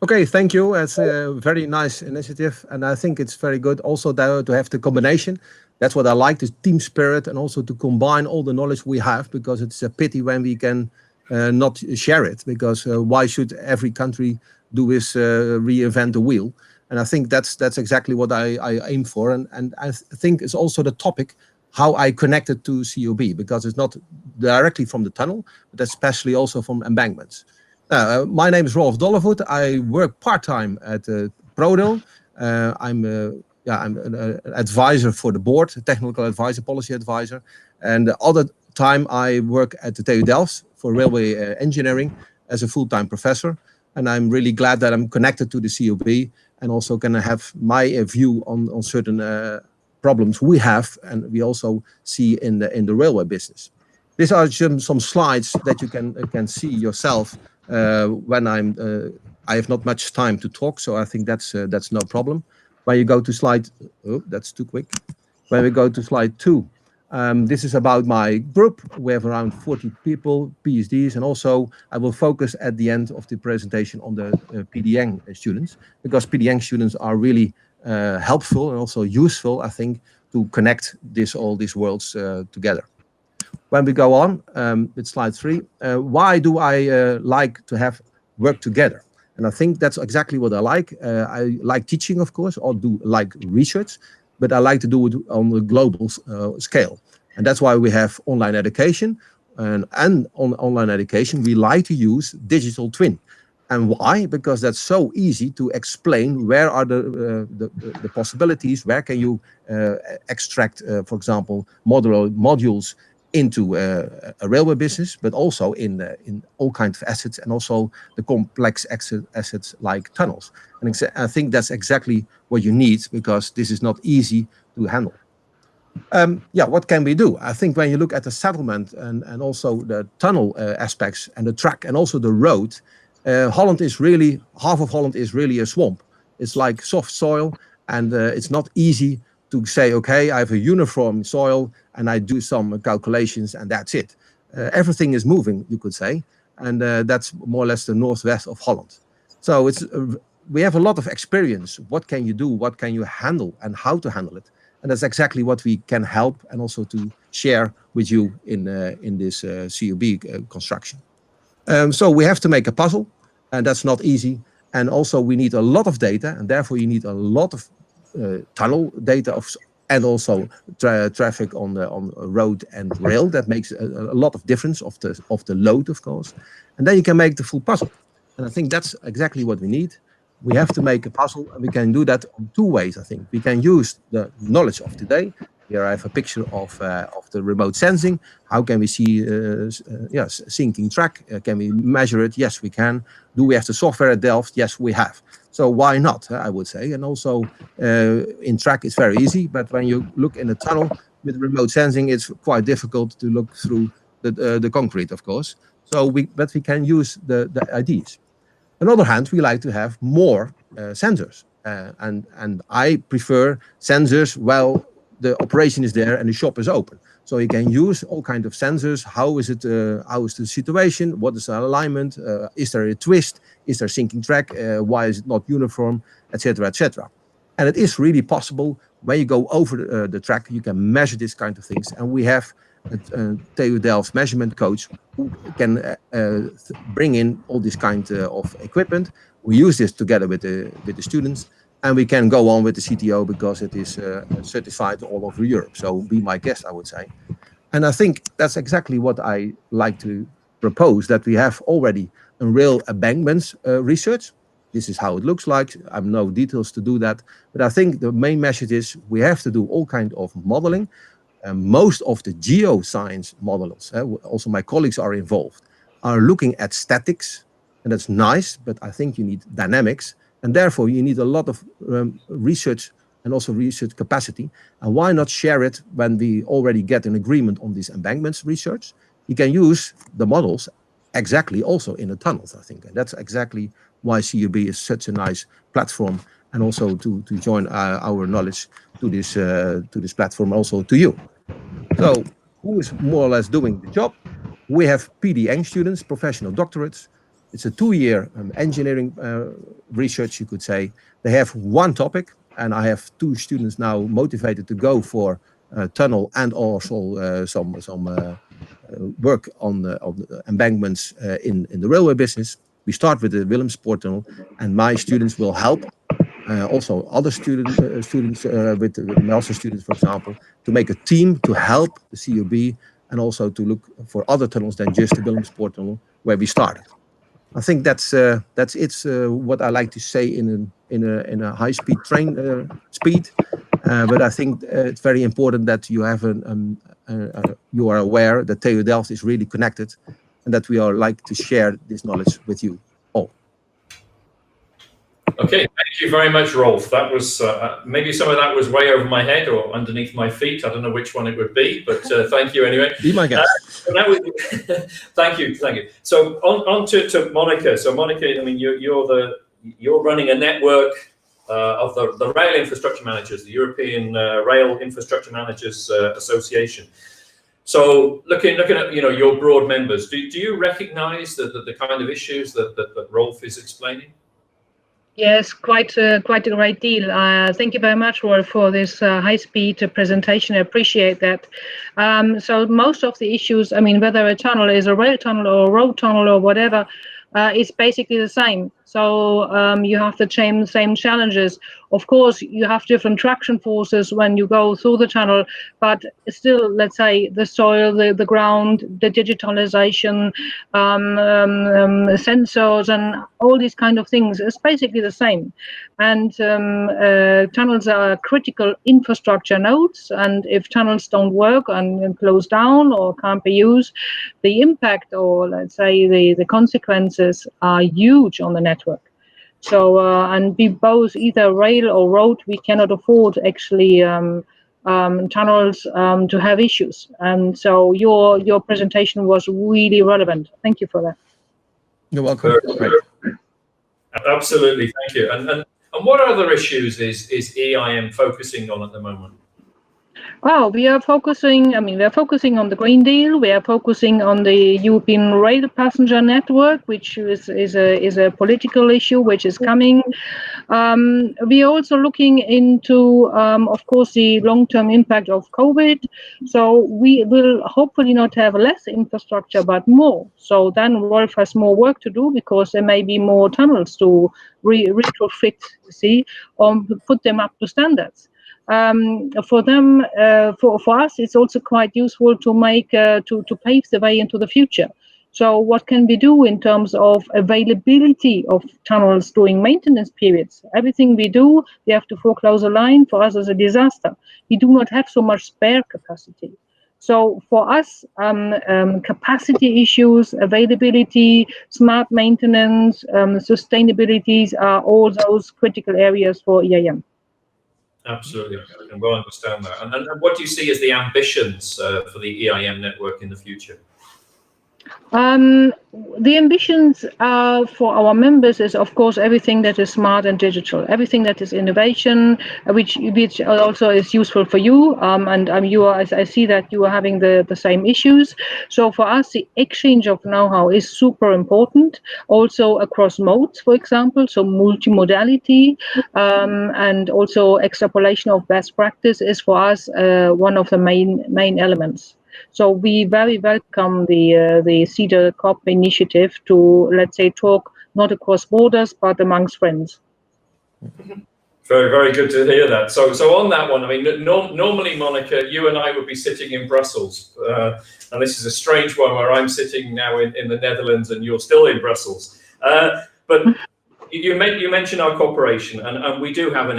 Okay, thank you. It's a very nice initiative, and I think it's very good also to have the combination. That's what I like, the team spirit, and also to combine all the knowledge we have, because it's a pity when we can not share it, because why should every country do is reinvent the wheel? And I think that's exactly what I aim for, and I think it's also the topic how I connected to COB, because it's not directly from the tunnel, but especially also from Embankments. My name is Rolf Dullevoet. I work part-time at ProDel. I'm an advisor for the board, a technical advisor, policy advisor. And the other time I work at the TU Delft for railway engineering as a full-time professor. And I'm really glad that I'm connected to the COB and also can have my view on certain problems we have and we also see in the railway business. These are some slides that you can see yourself when I have not much time to talk, so I think that's no problem. When you go to slide, oh, that's too quick. When we go to slide 2, this is about my group. We have around 40 people, PhDs, and also I will focus at the end of the presentation on the PDN students, because PDN students are really helpful and also useful, I think, to connect all these worlds together. When we go on with slide 3, why do I like to have work together? And I think that's exactly what I like. I like teaching, of course, or do like research, but I like to do it on a global scale. And that's why we have online education. And on online education, we like to use digital twin. And why? Because that's so easy to explain where are the possibilities, where can you extract, for example, modules into a railway business, but also in all kinds of assets and also the complex assets like tunnels. And I think that's exactly what you need, because this is not easy to handle. What can we do? I think when you look at the settlement and also the tunnel aspects and the track and also the road, Holland is really, half of Holland is really a swamp. It's like soft soil, and it's not easy to say, okay, I have a uniform soil and I do some calculations and that's it. Everything is moving, you could say, and that's more or less the northwest of Holland. So it's we have a lot of experience. What can you do? What can you handle, and how to handle it? And that's exactly what we can help and also to share with you in this COB construction. So we have to make a puzzle, and that's not easy. And also we need a lot of data, and therefore you need a lot of tunnel data and also traffic on road and rail. That makes a lot of difference of the load, of course. And then you can make the full puzzle. And I think that's exactly what we need. We have to make a puzzle, and we can do that in two ways, I think. We can use the knowledge of today. Here I have a picture of the remote sensing. How can we see sinking track? Can we measure it? Yes, we can. Do we have the software at Delft? Yes, we have. So why not, I would say. And also in track it's very easy, but when you look in a tunnel with remote sensing, it's quite difficult to look through the concrete, of course. So but we can use the IDs. On the other hand, we like to have more sensors. And I prefer sensors while the operation is there and the shop is open. So you can use all kinds of sensors. How is it? How is the situation? What is the alignment? Is there a twist? Is there sinking track? Why is it not uniform? Etc. etc. And it is really possible when you go over the track, you can measure this kind of things. And we have TU Delft measurement coach who can bring in all this kind of equipment. We use this together with the students. And we can go on with the CTO because it is certified all over Europe. So be my guest, I would say. And I think that's exactly what I like to propose, that we have already a real embankments research. This is how it looks like. I have no details to do that. But I think the main message is we have to do all kinds of modeling. Most of the geoscience models, also my colleagues are involved, are looking at statics. And that's nice, but I think you need dynamics. And therefore, you need a lot of research and also research capacity. And why not share it when we already get an agreement on this embankments research? You can use the models exactly also in the tunnels, I think. And that's exactly why CUB is such a nice platform, and also to join our knowledge to this platform, also to you. So who is more or less doing the job? We have PDN students, professional doctorates. It's a 2-year engineering research, you could say. They have one topic, and I have 2 students now motivated to go for tunnel and also some work on the embankments in the railway business. We start with the Willemspoort tunnel, and my students will help also other students with the master students, for example, to make a team to help the CUB and also to look for other tunnels than just the Willemspoort tunnel where we started. I think that's what I like to say in a high-speed train speed. But I think it's very important that you have you are aware that TU Delft is really connected, and that we are like to share this knowledge with you all. Okay, thank you very much, Rolf. That was maybe some of that was way over my head or underneath my feet. I don't know which one it would be, but thank you anyway. Be my guest. Thank you. So on to Monica. So Monica, I mean, you're running a network of the rail infrastructure managers, the European Rail Infrastructure Managers Association. So looking at your broad members, do you recognise the kind of issues that Rolf is explaining? Yes, quite a great deal. Thank you very much, Rolf, for this high-speed presentation. I appreciate that. So most of the issues, I mean, whether a tunnel is a rail tunnel or a road tunnel or whatever, it's basically the same. So you have the same challenges. Of course, you have different traction forces when you go through the tunnel, but still, let's say, the soil, the ground, the digitalization, sensors, and all these kind of things is basically the same. And tunnels are critical infrastructure nodes, and if tunnels don't work and close down or can't be used, the impact, or let's say the consequences, are huge on the network. So and be both either rail or road, we cannot afford actually tunnels to have issues. And so your presentation was really relevant. Thank you for that. You're welcome. Absolutely, thank you. And And what other issues is EIM focusing on at the moment? Well, we are focusing on the Green Deal. We are focusing on the European rail passenger network, which is a political issue which is coming. We are also looking into, of course, the long-term impact of COVID. So we will hopefully not have less infrastructure, but more. So then Wolf has more work to do because there may be more tunnels to retrofit, or put them up to standards. For them, for us, it's also quite useful to make to pave the way into the future. So what can we do in terms of availability of tunnels during maintenance periods? Everything we do, we have to foreclose a line. For us, as a disaster, we do not have so much spare capacity. So for us, capacity issues, availability, smart maintenance, sustainabilities are all those critical areas for EIM. Absolutely, I can well understand that. And what do you see as the ambitions for the EIM network in the future? The ambitions for our members is, of course, everything that is smart and digital, everything that is innovation, which also is useful for you. And you are, I see that you are having the same issues. So for us, the exchange of know-how is super important. Also across modes, for example, so multimodality, and also extrapolation of best practice is for us one of the main elements. So we very welcome the CEDR-COB initiative to, let's say, talk not across borders, but amongst friends. Very, very good to hear that. So on that one, I mean, normally, Monica, you and I would be sitting in Brussels, and this is a strange one where I'm sitting now in the Netherlands and you're still in Brussels. But you mentioned our cooperation, and we do have an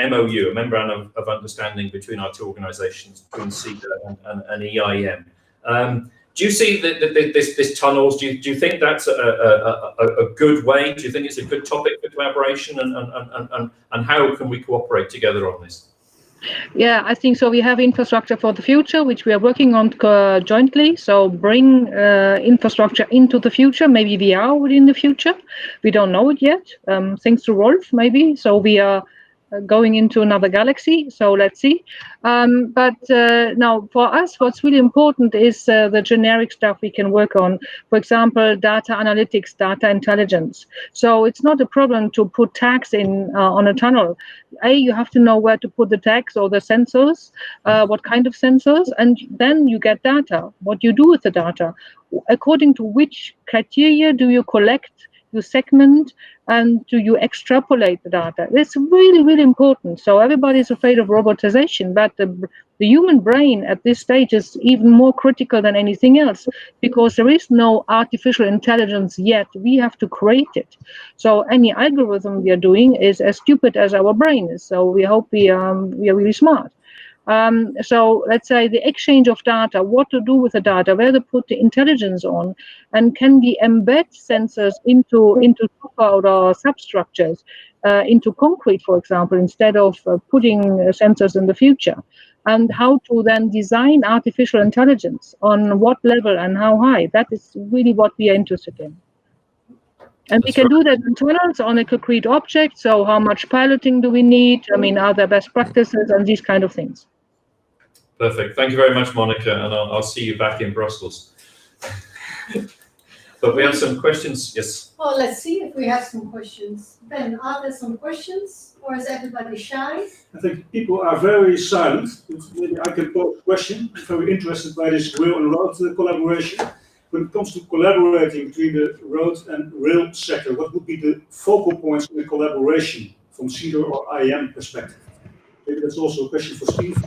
MOU, a memorandum of understanding between our two organisations, between CEDR and EIM. Do you see this tunnels? Do you think that's a good way? Do you think it's a good topic for collaboration? And how can we cooperate together on this? Yeah, I think so. We have infrastructure for the future, which we are working on jointly. So bring infrastructure into the future. Maybe we are within the future. We don't know it yet. Thanks to Rolf, maybe. So we are going into another galaxy. So let's see. But now for us, what's really important is the generic stuff we can work on. For example, data analytics, data intelligence. So it's not a problem to put tags in on a tunnel. You have to know where to put the tags or the sensors, what kind of sensors, and then you get data. What you do with the data, according to which criteria do you collect, you segment, and do you extrapolate the data? It's really, really important. So everybody's afraid of robotization, but the human brain at this stage is even more critical than anything else, because there is no artificial intelligence yet. We have to create it. So any algorithm we are doing is as stupid as our brain is. So we hope we are really smart. So let's say the exchange of data, what to do with the data, where to put the intelligence on, and can we embed sensors into or substructures, into concrete, for example, instead of putting sensors in the future, and how to then design artificial intelligence on what level and how high. That is really what we are interested in. And we can do that in tunnels on a concrete object. So how much piloting do we need? I mean, are there best practices and these kind of things? Perfect. Thank you very much, Monica, and I'll see you back in Brussels. But we have some questions. Yes. Well, let's see if we have some questions. Ben, are there some questions, or is everybody shy? I think people are very silent. Maybe I can pose a question. I'm very interested by this rail and road collaboration. When it comes to collaborating between the road and rail sector, what would be the focal points in the collaboration from CEDR or IM perspective? Maybe that's also a question for Steve.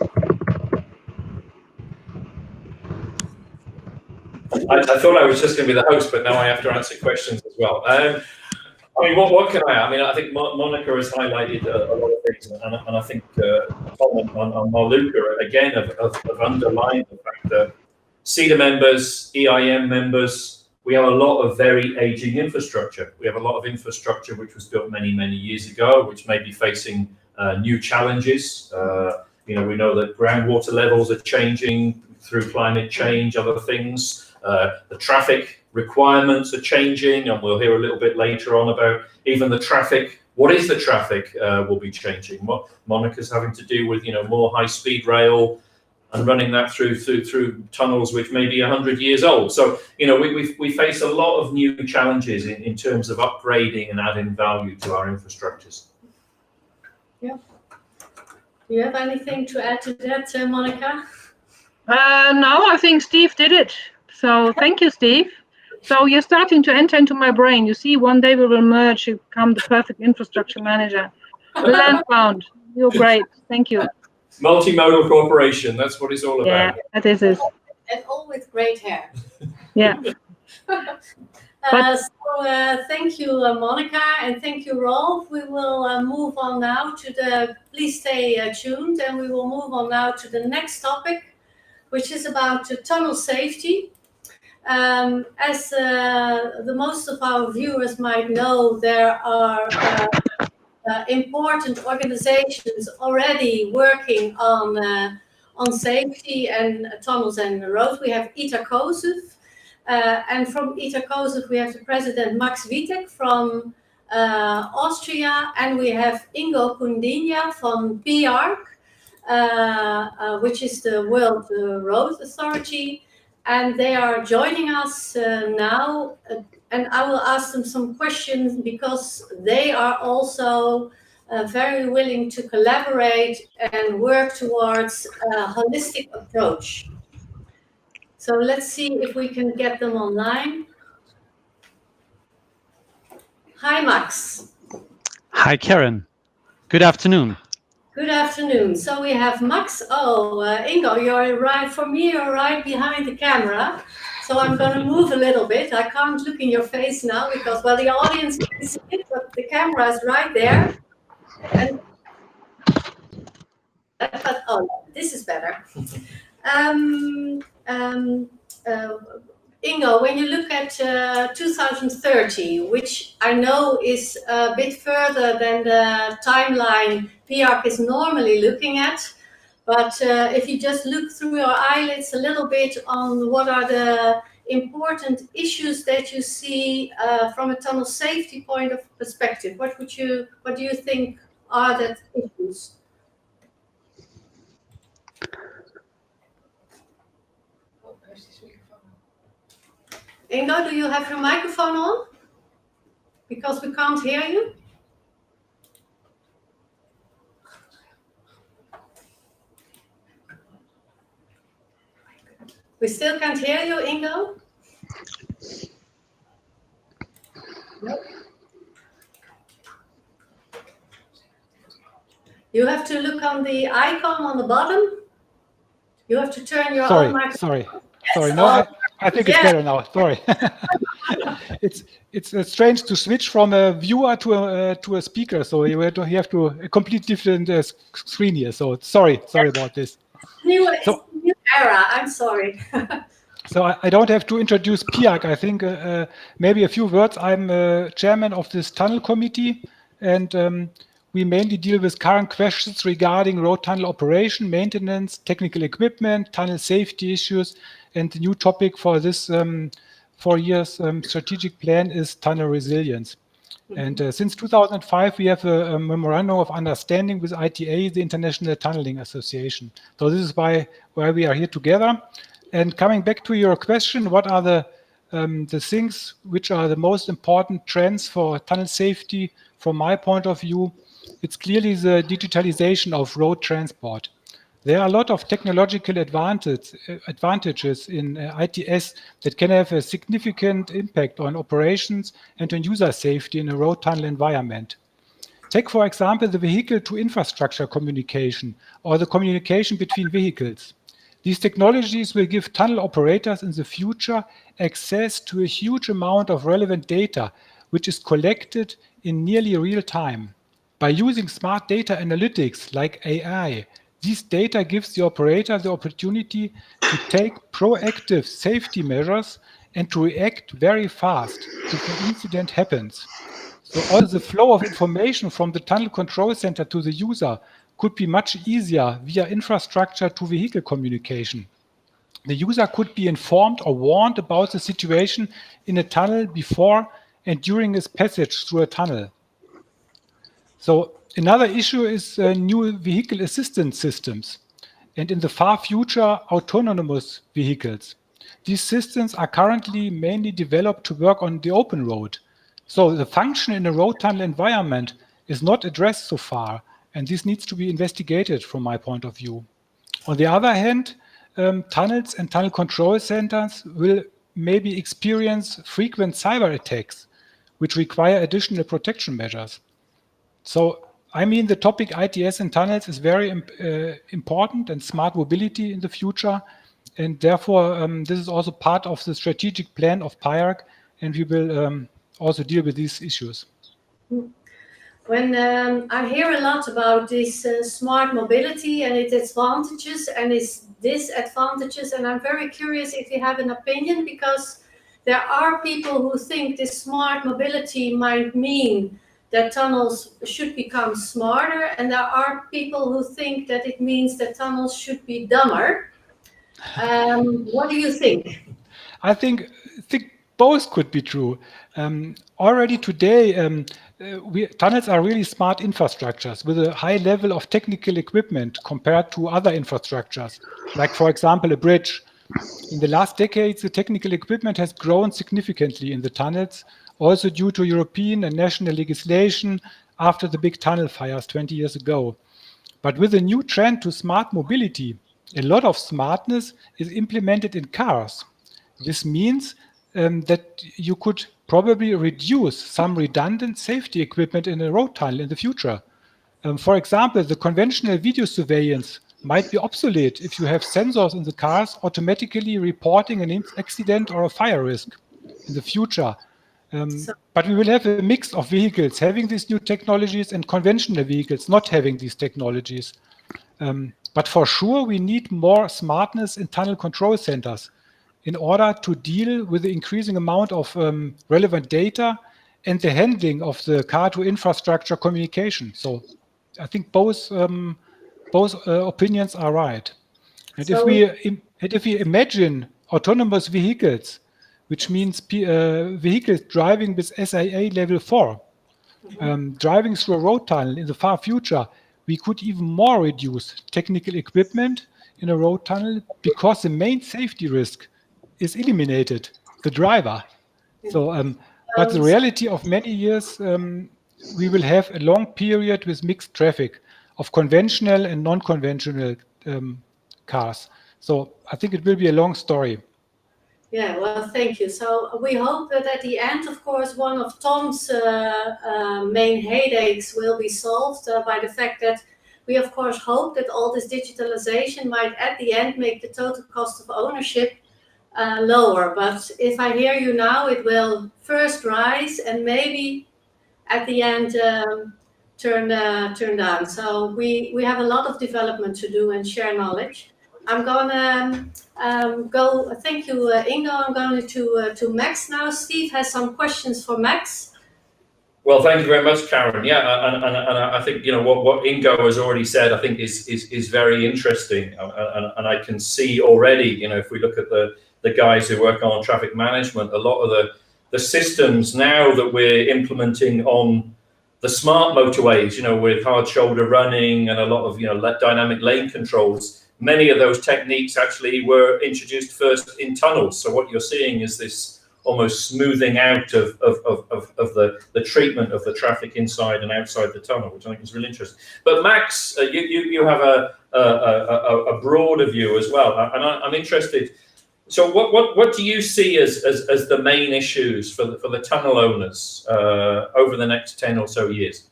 I thought I was just going to be the host, but now I have to answer questions as well. I mean, what can I? I mean, I think Monica has highlighted a lot of things, and I think Tom and Marluka again have underlined the fact that CEDR members, EIM members, we have a lot of very aging infrastructure. We have a lot of infrastructure which was built many, many years ago, which may be facing new challenges. We know that groundwater levels are changing through climate change, other things. The traffic requirements are changing, and we'll hear a little bit later on about even the traffic What is the traffic will be changing? What Monica's having to do with, more high-speed rail and running that through tunnels which may be 100 years old. So, we face a lot of new challenges in terms of upgrading and adding value to our infrastructures. Yeah. Do you have anything to add to that, Monica? No, I think Steve did it. So thank you, Steve. So you're starting to enter into my brain. You see, one day we will merge to become the perfect infrastructure manager. Landbound. You're great. Thank you. Multimodal cooperation, that's what it's all about. Yeah, that is it. And all with great hair. Yeah. Thank you, Monica, and thank you, Rolf. We will move on now to please stay tuned, and we will move on now to the next topic, which is about tunnel safety. As the most of our viewers might know, there are important organizations already working on safety and tunnels and roads. We have CEDR-COB, and from CEDR-COB we have the president Max Witek from Austria, and we have Ingo Kundinya from PIARC, which is the World Road Authority, and they are joining us now. And I will ask them some questions because they are also very willing to collaborate and work towards a holistic approach. So let's see if we can get them online. Hi, Max. Hi, Karen. Good afternoon. Good afternoon. So we have Max. Ingo, you're right behind the camera. So I'm going to move a little bit. I can't look in your face now because, the audience can see it, but the camera is right there. And, this is better. Ingo, when you look at 2030, which I know is a bit further than the timeline PIARC is normally looking at, but if you just look through your eyelids a little bit on what are the important issues that you see from a tunnel safety point of perspective, what do you think are the issues? Ingo, do you have your microphone on? Because we can't hear you. We still can't hear you, Ingo. Nope. You have to look on the icon on the bottom. You have to turn your own microphone. Sorry. No, I think it's better now. Sorry. It's strange to switch from a viewer to a speaker. So you have to a complete different screen here. So sorry about this. New era. I'm sorry. So I don't have to introduce PIARC. I think maybe a few words. I'm chairman of this tunnel committee, and we mainly deal with current questions regarding road tunnel operation, maintenance, technical equipment, tunnel safety issues, and the new topic for this 4 years strategic plan is tunnel resilience. And since 2005, we have a memorandum of understanding with ITA, the International Tunneling Association. So this is why we are here together. And coming back to your question, what are the things which are the most important trends for tunnel safety? From my point of view, it's clearly the digitalization of road transport. There are a lot of technological advantages in ITS that can have a significant impact on operations and on user safety in a road tunnel environment. Take, for example, the vehicle-to-infrastructure communication or the communication between vehicles. These technologies will give tunnel operators in the future access to a huge amount of relevant data, which is collected in nearly real time. By using smart data analytics like AI, this data gives the operator the opportunity to take proactive safety measures and to react very fast if an incident happens. So all the flow of information from the tunnel control center to the user could be much easier via infrastructure to vehicle communication. The user could be informed or warned about the situation in a tunnel before and during his passage through a tunnel. So another issue is new vehicle assistance systems, and in the far future, autonomous vehicles. These systems are currently mainly developed to work on the open road. So the function in a road tunnel environment is not addressed so far, and this needs to be investigated from my point of view. On the other hand, tunnels and tunnel control centers will maybe experience frequent cyber attacks, which require additional protection measures. So, I mean, the topic ITS in tunnels is very important, and smart mobility in the future. And therefore, this is also part of the strategic plan of PIARC, and we will also deal with these issues. When I hear a lot about this smart mobility and its advantages and its disadvantages, and I'm very curious if you have an opinion, because there are people who think this smart mobility might mean that tunnels should become smarter, and there are people who think that it means that tunnels should be dumber. What do you think? I think both could be true. Already today, tunnels are really smart infrastructures with a high level of technical equipment compared to other infrastructures, like, for example, a bridge. In the last decades, the technical equipment has grown significantly in the tunnels, also due to European and national legislation after the big tunnel fires 20 years ago. But with a new trend to smart mobility, a lot of smartness is implemented in cars. This means that you could probably reduce some redundant safety equipment in a road tunnel in the future. For example, the conventional video surveillance might be obsolete if you have sensors in the cars automatically reporting an accident or a fire risk in the future. But we will have a mix of vehicles having these new technologies and conventional vehicles not having these technologies. But for sure, we need more smartness in tunnel control centers in order to deal with the increasing amount of relevant data and the handling of the car-to-infrastructure communication. So I think both opinions are right. And So- if we imagine autonomous vehicles, which means vehicles driving with SIA level 4, driving through a road tunnel in the far future, we could even more reduce technical equipment in a road tunnel because the main safety risk is eliminated, the driver. So, but the reality of many years, we will have a long period with mixed traffic of conventional and non-conventional cars. So I think it will be a long story. Yeah, well, thank you. So we hope that at the end, of course, one of Tom's main headaches will be solved by the fact that we, of course, hope that all this digitalization might at the end make the total cost of ownership lower. But if I hear you now, it will first rise and maybe at the end turn down. So we have a lot of development to do and share knowledge. I'm gonna go. Thank you, Ingo. I'm going to Max now. Steve has some questions for Max. Well, thank you very much, Karen. Yeah, and I think what Ingo has already said, I think is very interesting, and I can see already. If we look at the guys who work on traffic management, a lot of the systems now that we're implementing on the smart motorways, with hard shoulder running and a lot of dynamic lane controls. Many of those techniques actually were introduced first in tunnels. So what you're seeing is this almost smoothing out of the treatment of the traffic inside and outside the tunnel, which I think is really interesting. But Max, you have a broader view as well, and I'm interested. So what do you see as the main issues for the tunnel owners over the next 10 or so years?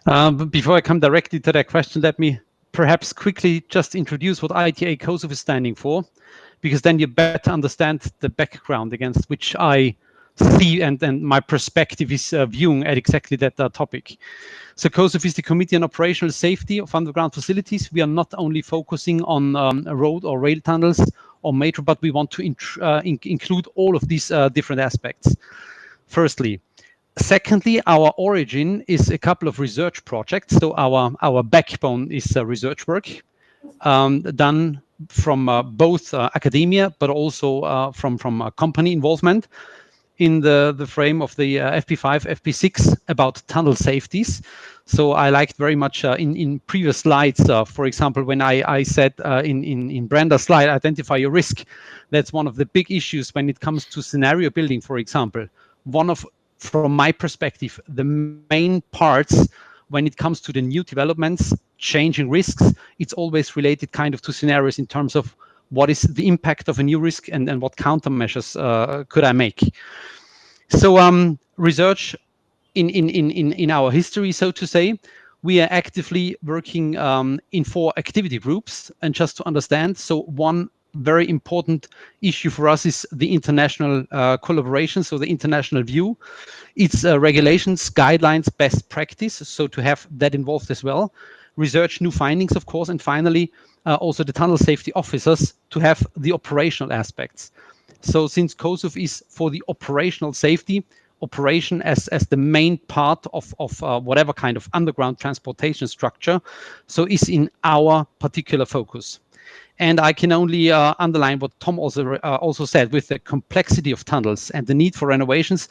But before I come directly to that question, let me perhaps quickly just introduce what ITA-COSUF is standing for, because then you better understand the background against which I see and my perspective is viewing at exactly that topic. So COSUF is the Committee on Operational Safety of Underground Facilities. We are not only focusing on road or rail tunnels or metro, but we want to include all of these different aspects. Firstly. Secondly, our origin is a couple of research projects. So our backbone is research work done from both academia, but also from company involvement. in the frame of the FP5, FP6 about tunnel safeties. So I liked very much in previous slides, for example, when I said in Brenda's slide, identify your risk. That's one of the big issues when it comes to scenario building, for example. From my perspective, the main parts when it comes to the new developments, changing risks, it's always related kind of to scenarios in terms of what is the impact of a new risk and what countermeasures could I make. So research in our history, so to say, we are actively working in 4 activity groups. And just to understand, so one very important issue for us is the international collaboration, so the international view. It's regulations, guidelines, best practice, so to have that involved as well. Research new findings, of course, and finally, also the tunnel safety officers to have the operational aspects. So since COSUF is for the operational safety, operation as the main part of whatever kind of underground transportation structure, so is in our particular focus. And I can only underline what Tom also said, with the complexity of tunnels and the need for renovations.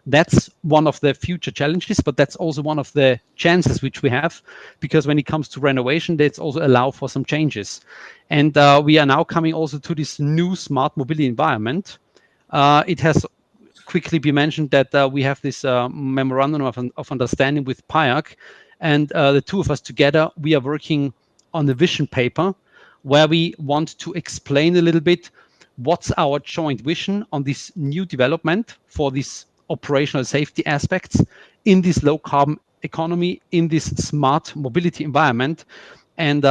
That's one of the future challenges, but that's also one of the chances which we have, because when it comes to renovation, that's also allow for some changes. And we are now coming also to this new smart mobility environment. It has quickly been mentioned that we have this memorandum of understanding with PIAC, and the two of us together, we are working on the vision paper, where we want to explain a little bit what's our joint vision on this new development for these operational safety aspects in this low carbon economy, in this smart mobility environment. And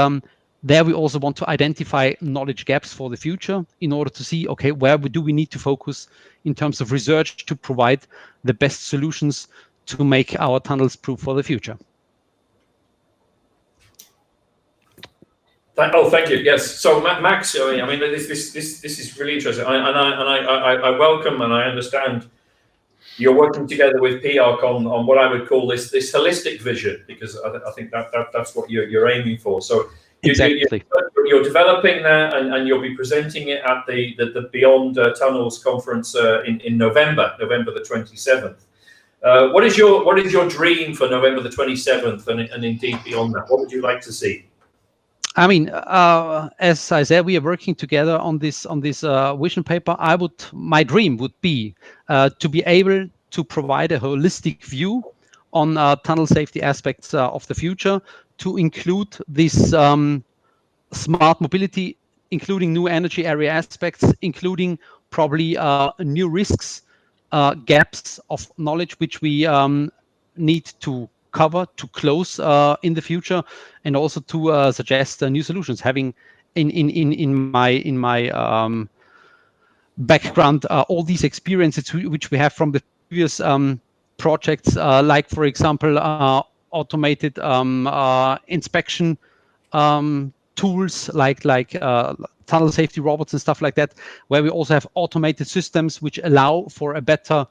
there we also want to identify knowledge gaps for the future in order to see, okay, where do we need to focus in terms of research to provide the best solutions to make our tunnels proof for the future. Thank you. Yes. So Max, I mean, this is really interesting, and I welcome and I understand you're working together with PIAC on what I would call this holistic vision, because I think that's what you're aiming for. So exactly. You're developing that, and you'll be presenting it at the Beyond Tunnels conference in November the 27th. What is your dream for November the 27th, and indeed beyond that? What would you like to see? I mean, as I said, we are working together on this vision paper. My dream would be to be able to provide a holistic view on tunnel safety aspects of the future, to include this smart mobility, including new energy area aspects, including probably new risks, gaps of knowledge which we need to cover, to close in the future, and also to suggest new solutions. Having in my background all these experiences which we have from the previous projects, like for example automated inspection tools, like tunnel safety robots and stuff like that, where we also have automated systems which allow for a better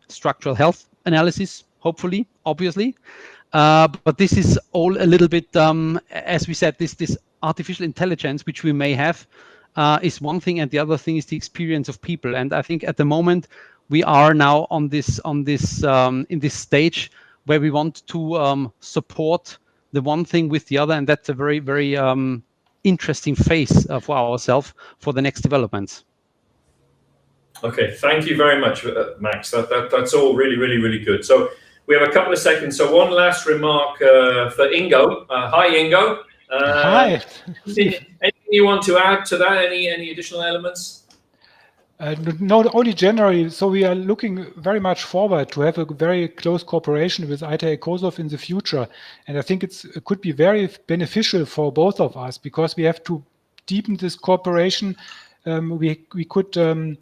structural health analysis, hopefully, obviously. But this is all a little bit, as we said, this artificial intelligence which we may have is one thing, and the other thing is the experience of people. And I think at the moment we are now in this stage where we want to support the one thing with the other, and that's a very, very interesting phase for ourselves for the next developments. Okay, thank you very much, Max. That's all really, really, really good. So we have a couple of seconds. So one last remark for Ingo. Hi, Ingo. Hi. Anything you want to add to that? Any additional elements? No, only generally. So we are looking very much forward to have a very close cooperation with ITA COSUF in the future. And I think it could be very beneficial for both of us, because we have to deepen this cooperation. We could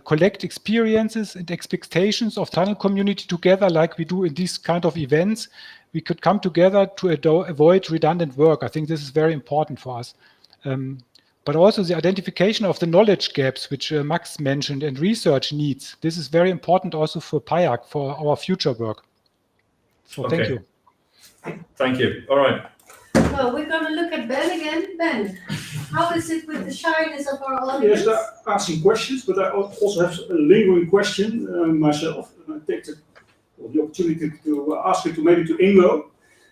collect experiences and expectations of tunnel community together, like we do in these kind of events. We could come together to avoid redundant work. I think this is very important for us. But also the identification of the knowledge gaps, which Max mentioned, and research needs. This is very important also for PIAC, for our future work. So okay. Thank you. Thank you. All right. Well, we're going to look at Ben again. Ben. How is it with the shyness of our Yes, audience? they're asking questions, but I also have a lingering question myself. And I take the opportunity to ask it to maybe to Ingo.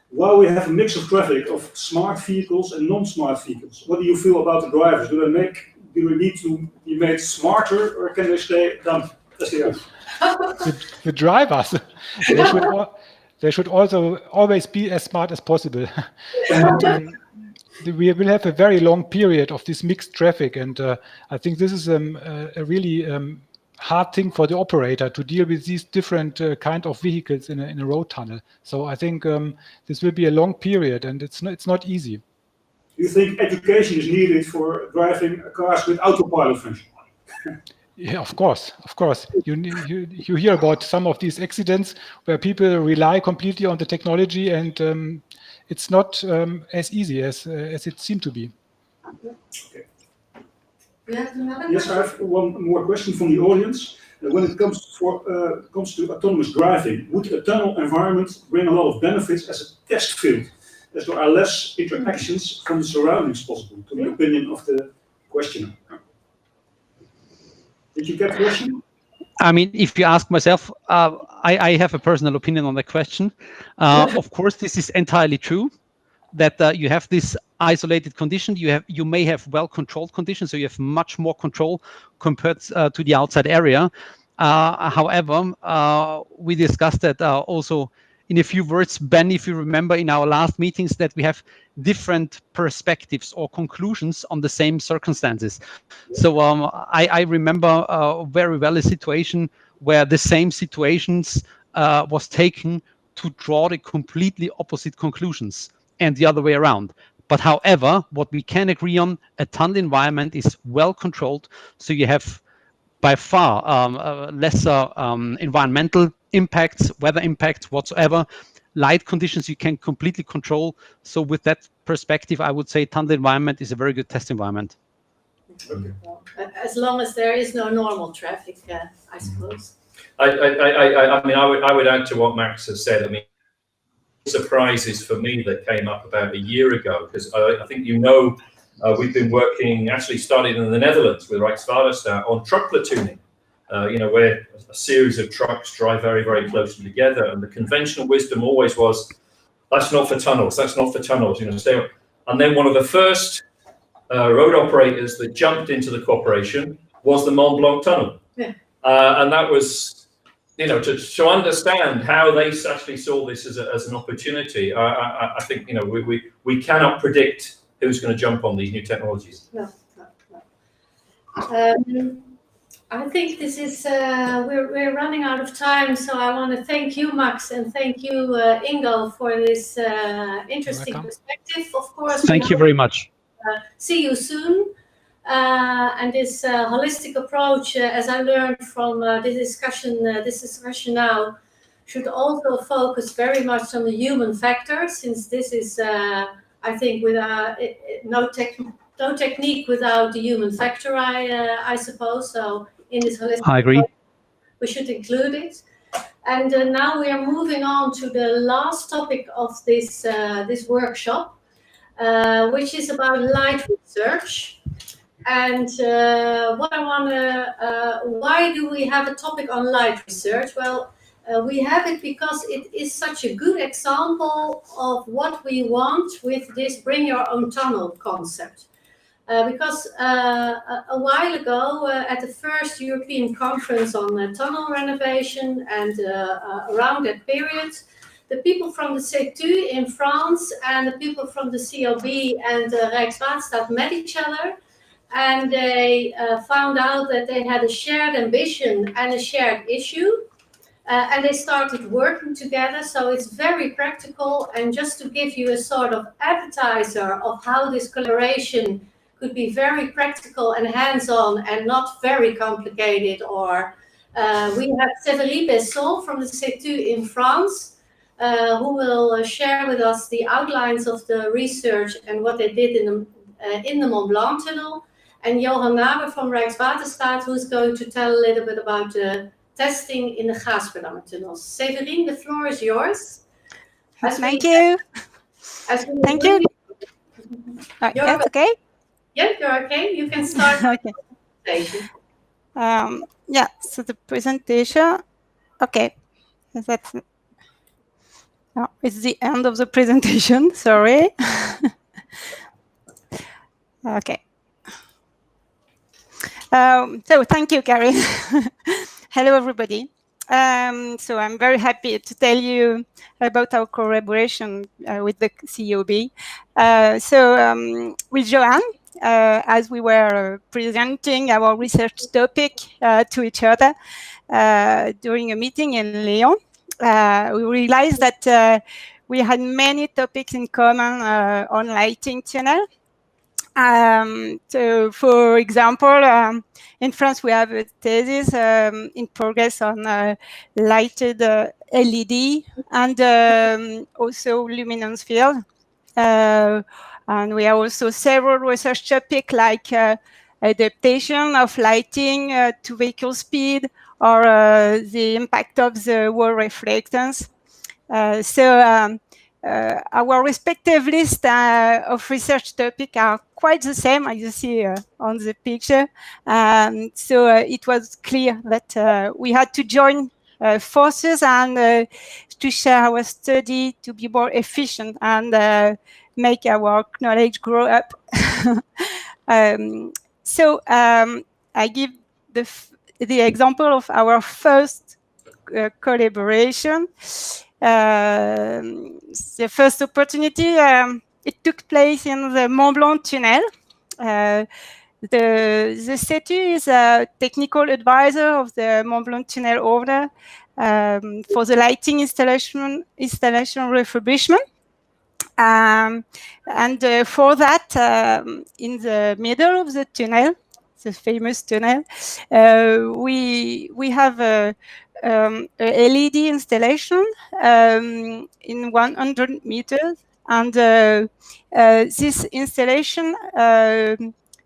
While we have a mix of traffic of smart vehicles and non-smart vehicles, what do you feel about the drivers? Do they need to be made smarter, or can they stay dumb as they are? The drivers, they should also always be as smart as possible. And, we will have a very long period of this mixed traffic, and I think this is a really hard thing for the operator to deal with these different kind of vehicles in a road tunnel. So I think this will be a long period, and it's not easy. Do you think education is needed for driving cars with autopilot function? Yeah, of course. You hear about some of these accidents where people rely completely on the technology, and it's not as easy as it seemed to be. Okay. Yeah, yes, I have one more question from the audience. When it comes to autonomous driving, would a tunnel environment bring a lot of benefits as a test field, as there are less interactions from the surroundings possible, to the opinion of the questioner? Did you get the question? I mean, if you ask myself, I have a personal opinion on that question. Of course, this is entirely true, that you have this isolated condition. You may have well-controlled conditions, so you have much more control compared to the outside area. However, we discussed that also in a few words, Ben, if you remember in our last meetings, that we have different perspectives or conclusions on the same circumstances. So I remember very well a situation where the same situations was taken to draw the completely opposite conclusions and the other way around. But however, what we can agree on, a tunnel environment is well controlled. So you have by far lesser environmental impacts, weather impacts whatsoever. Light conditions you can completely control. So with that perspective, I would say tunnel environment is a very good test environment. Okay. As long as there is no normal traffic, I suppose. I mean, I would add to what Max has said. I mean, surprises for me that came up about a year ago, because I think we've been working, actually started in the Netherlands with Rijkswaterstaat on truck platooning, where a series of trucks drive very, very closely together. And the conventional wisdom always was, that's not for tunnels, stay on. And then one of the first road operators that jumped into the cooperation was the Mont Blanc tunnel. Yeah. And that was, to understand how they actually saw this as an opportunity. I think, we cannot predict who's going to jump on these new technologies. No. I think this is, we're running out of time, so I want to thank you, Max, and thank you, Ingo, for this interesting perspective. Of course. Thank you very much. See you soon. And this holistic approach, as I learned from this discussion now, should also focus very much on the human factor, since this is, I think, no technique without the human factor, I suppose. So in this holistic I agree. approach, we should include it. And now we are moving on to the last topic of this workshop, which is about light research. And why do we have a topic on light research? Well, we have it because it is such a good example of what we want with this bring your own tunnel concept. Because a while ago, at the first European conference on tunnel renovation and around that period, the people from the CEDR-COB in France and the people from the COB and Rijkswaterstaat met each other. And they found out that they had a shared ambition and a shared issue. And they started working together. So it's very practical. And just to give you a sort of appetizer of how this collaboration could be very practical and hands-on and not very complicated, or we have Séverine Besson from the CEDR-COB in France, who will share with us the outlines of the research and what they did in the Mont Blanc tunnel. And Johan Naber from Rijkswaterstaat, who's going to tell a little bit about the testing in the Gaasperdammer tunnels. Séverine, the floor is yours. Thank you. Thank you. Yes, okay. Yeah, you're okay. You can start. Okay. Yeah, so the presentation, okay, that's, no, it's the end of the presentation, sorry. Okay. So thank you, Gary. Hello, everybody. So I'm very happy to tell you about our collaboration with the COB. With Joanne, as we were presenting our research topic to each other during a meeting in Lyon, we realized that we had many topics in common on lighting tunnel. So, for example, in France, we have a thesis in progress on lighted LED and also luminance field. And we have also several research topics like adaptation of lighting to vehicle speed or the impact of the wall reflectance. Our respective list of research topics are quite the same, as you see on the picture. It was clear that we had to join forces and to share our study to be more efficient and make our knowledge grow up. I give the example of our first collaboration. The first opportunity, it took place in the Mont Blanc tunnel. The CETU is a technical advisor of the Mont Blanc tunnel order for the lighting installation refurbishment. For that, in the middle of the tunnel, the famous tunnel, we have a LED installation in 100 meters, and this installation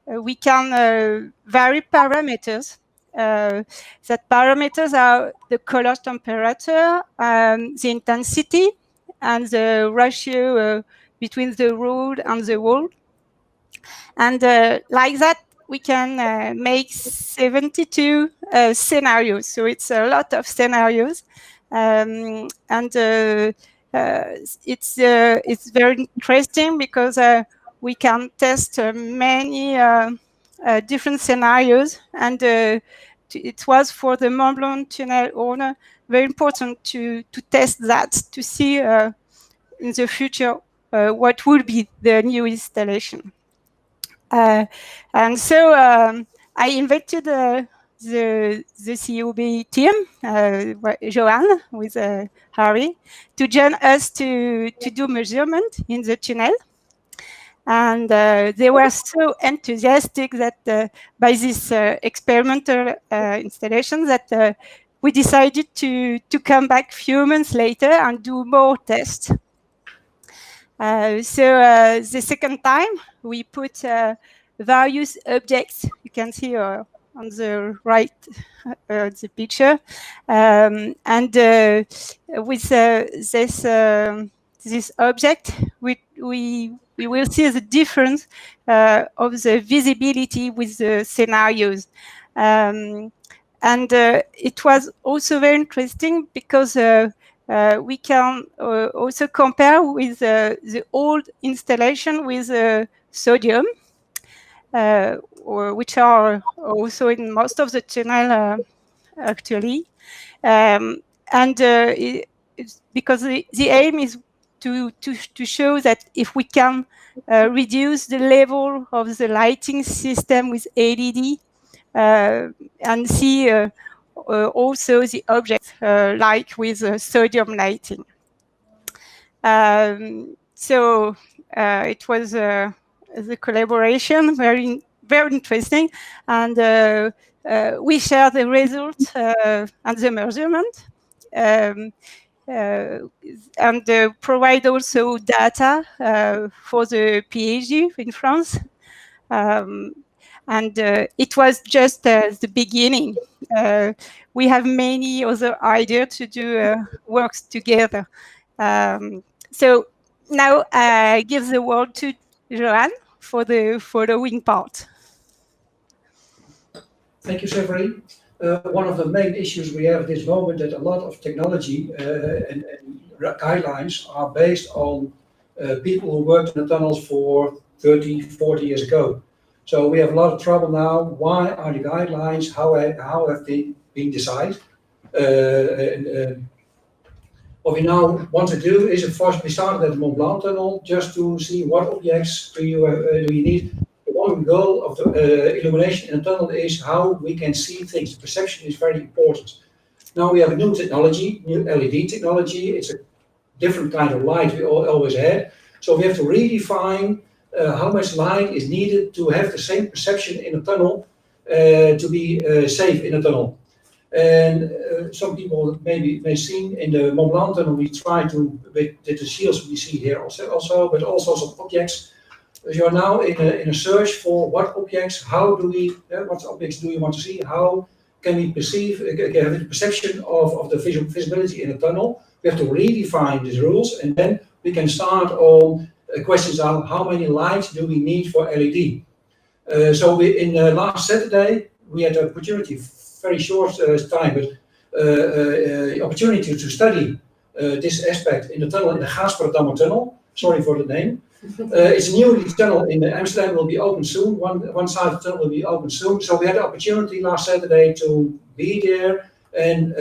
we can vary parameters. That parameters are the color temperature, the intensity, and the ratio between the road and the wall. And like that, we can make 72 scenarios. So it's a lot of scenarios. It's very interesting because we can test many different scenarios. And it was for the Mont Blanc tunnel owner very important to test that, to see in the future what would be the new installation. I invited the COB team, Joanne with Harry, to join us to do measurement in the tunnel. And they were so enthusiastic that by this experimental installation that we decided to come back a few months later and do more tests. The second time, we put various objects. You can see on the right the picture, with this object, we will see the difference of the visibility with the scenarios. It was also very interesting because we can also compare with the old installation with sodium, which are also in most of the tunnel actually. Because the aim is to show that if we can reduce the level of the lighting system with LED and see also the objects like with sodium lighting. It was the collaboration very interesting, and we share the results and the measurement, and provide also data for the PhD in France. It was just the beginning. We have many other ideas to do works together. So now I give the word to Joanne for the wing part. Thank you, Severine. One of the main issues we have at this moment that a lot of technology and guidelines are based on people who worked in the tunnels for 30, 40 years ago. So we have a lot of trouble now. Why are the guidelines? How have they been decided? What we now want to do is, of course, we started at the Mont Blanc tunnel just to see what objects do you need. The one goal of the illumination in a tunnel is how we can see things. Perception is very important. Now we have a new technology, new LED technology. It's a different kind of light we always had. So we have to redefine how much light is needed to have the same perception in a tunnel to be safe in a tunnel. And some people may seen in the Mont Blanc tunnel, we try to, with the shields we see here also, but also some objects. You are now in a search for what objects, what objects do you want to see? How can we perceive, have the perception of the visibility in a tunnel? We have to redefine these rules, and then we can start on questions on how many lights do we need for LED. So in last Saturday, we had the opportunity, very short time, but opportunity to study this aspect in the tunnel, in the Gaasperdammer tunnel. Sorry for the name. It's a new tunnel in Amsterdam, will be open soon. One side of the tunnel will be open soon. So we had the opportunity last Saturday to be there and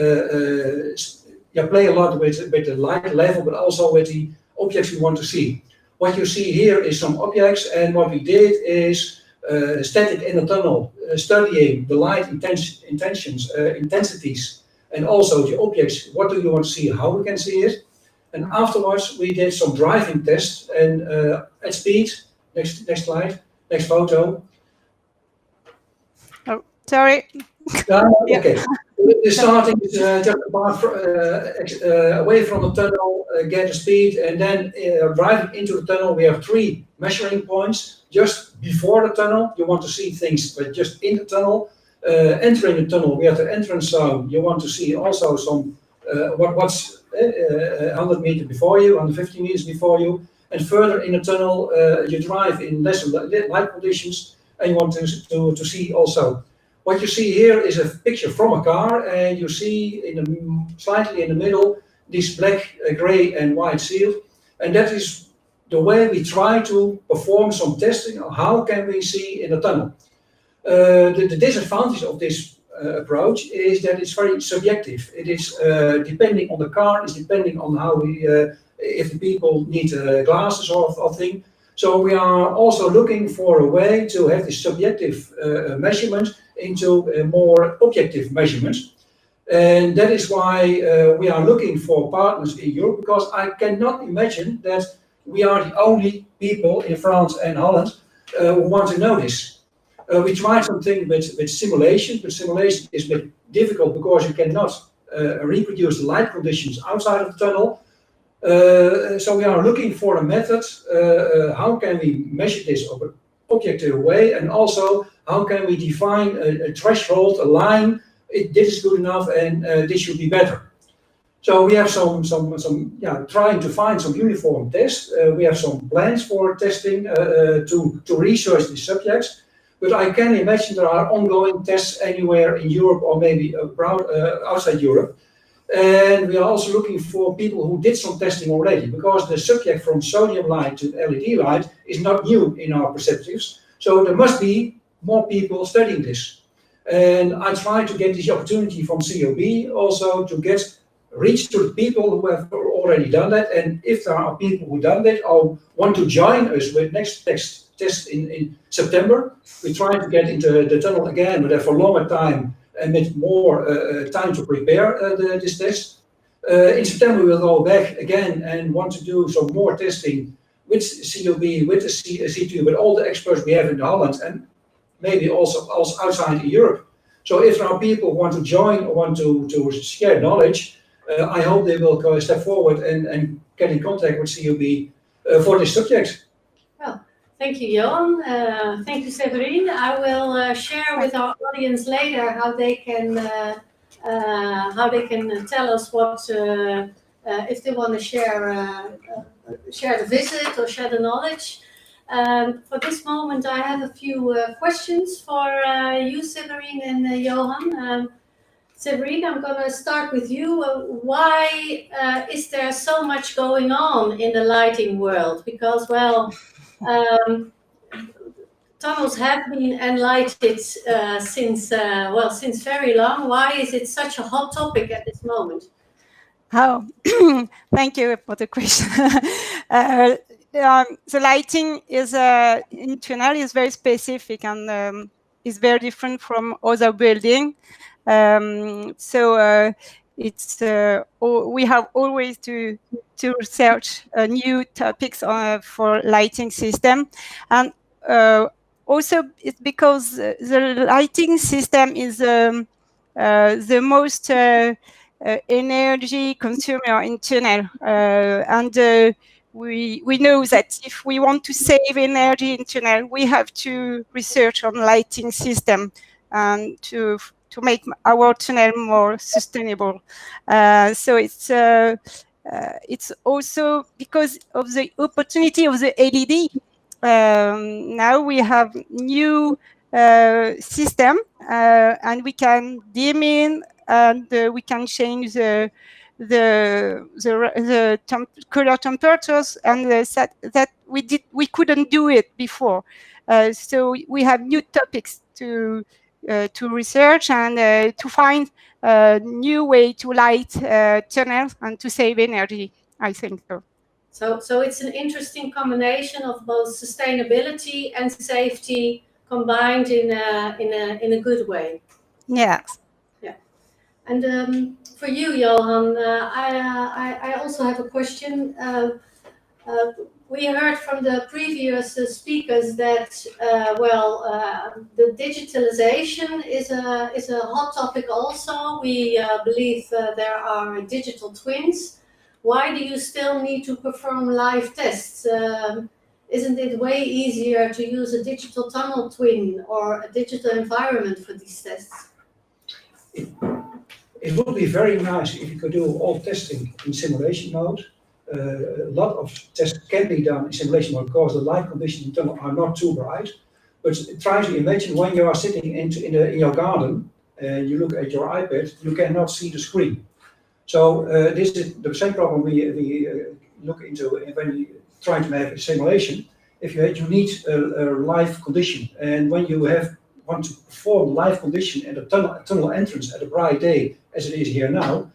play a lot with the light level, but also with the objects we want to see. What you see here is some objects, and what we did is static in the tunnel, studying the light intensities, and also the objects. What do you want to see? How we can see it? And afterwards, we did some driving tests and at speed. Next slide, next photo. Oh, sorry. Okay. The starting is just away from the tunnel, get the speed, and then driving into the tunnel. We have 3 measuring points. Just before the tunnel, you want to see things, but just in the tunnel. Entering the tunnel, we have the entrance zone. You want to see also some what's 100 meters before you, 150 meters before you, and further in the tunnel, you drive in less light conditions, and you want to see also. What you see here is a picture from a car, and you see slightly in the middle this black, grey, and white seal, and that is the way we try to perform some testing on how can we see in the tunnel. The disadvantage of this approach is that it's very subjective. It is depending on the car, it's depending on how if the people need glasses or thing. So we are also looking for a way to have this subjective measurement into more objective measurements. And that is why we are looking for partners in Europe, because I cannot imagine that we are the only people in France and Holland who want to know this. We tried something with simulation, but simulation is a bit difficult because you cannot reproduce the light conditions outside of the tunnel. So we are looking for a method, how can we measure this in an objective way, and also how can we define a threshold, a line, this is good enough and this should be better. So we have some trying to find some uniform tests. We have some plans for testing to research these subjects. But I can imagine there are ongoing tests anywhere in Europe or maybe outside Europe. And we are also looking for people who did some testing already, because the subject from sodium light to LED light is not new in our perceptives. So there must be more people studying this. And I try to get this opportunity from COB also to reach to the people who have already done that. And if there are people who done that or want to join us with next test in September, we try to get into the tunnel again, but for a longer time and with more time to prepare this test. In September, we will go back again and want to do some more testing with COB, with the C2, with all the experts we have in Holland, and maybe also outside Europe. So if there are people who want to join or want to share knowledge, I hope they will go a step forward and get in contact with COB for this subject. Well, thank you, Jan. Thank you, Severine. I will share with our audience later how they can tell us what if they want to share the visit or share the knowledge. For this moment, I have a few questions for you, Severine and Johan. Severine, I'm going to start with you. Why is there so much going on in the lighting world? Because, well, tunnels have been enlightened since very long. Why is it such a hot topic at this moment? Oh, thank you for the question. The lighting is in tunnel is very specific and is very different from other building. It's we have always to research new topics for lighting system, and also it's because the lighting system is the most energy consumer in tunnel, and we know that if we want to save energy in tunnel, we have to research on lighting system and to make our tunnel more sustainable. So it's also because of the opportunity of the LED. Now we have new system, and we can dim in, and we can change the color temperatures, and that we couldn't do it before. So we have new topics to research and to find a new way to light tunnels and to save energy, I think so. So it's an interesting combination of both sustainability and safety combined in a good way. Yes. Yeah. And for you, Johan, I also have a question. We heard from the previous speakers that the digitalization is a hot topic also. We believe there are digital twins. Why do you still need to perform live tests? Isn't it way easier to use a digital tunnel twin or a digital environment for these tests? It would be very nice if you could do all testing in simulation mode. A lot of tests can be done in simulation mode because the light conditions in the tunnel are not too bright. But try to imagine when you are sitting in your garden and you look at your iPad, you cannot see the screen. So this is the same problem we look into when we try to have a simulation. If you need a live condition, and when you want to perform live condition at a tunnel entrance at a bright day, as it is here now,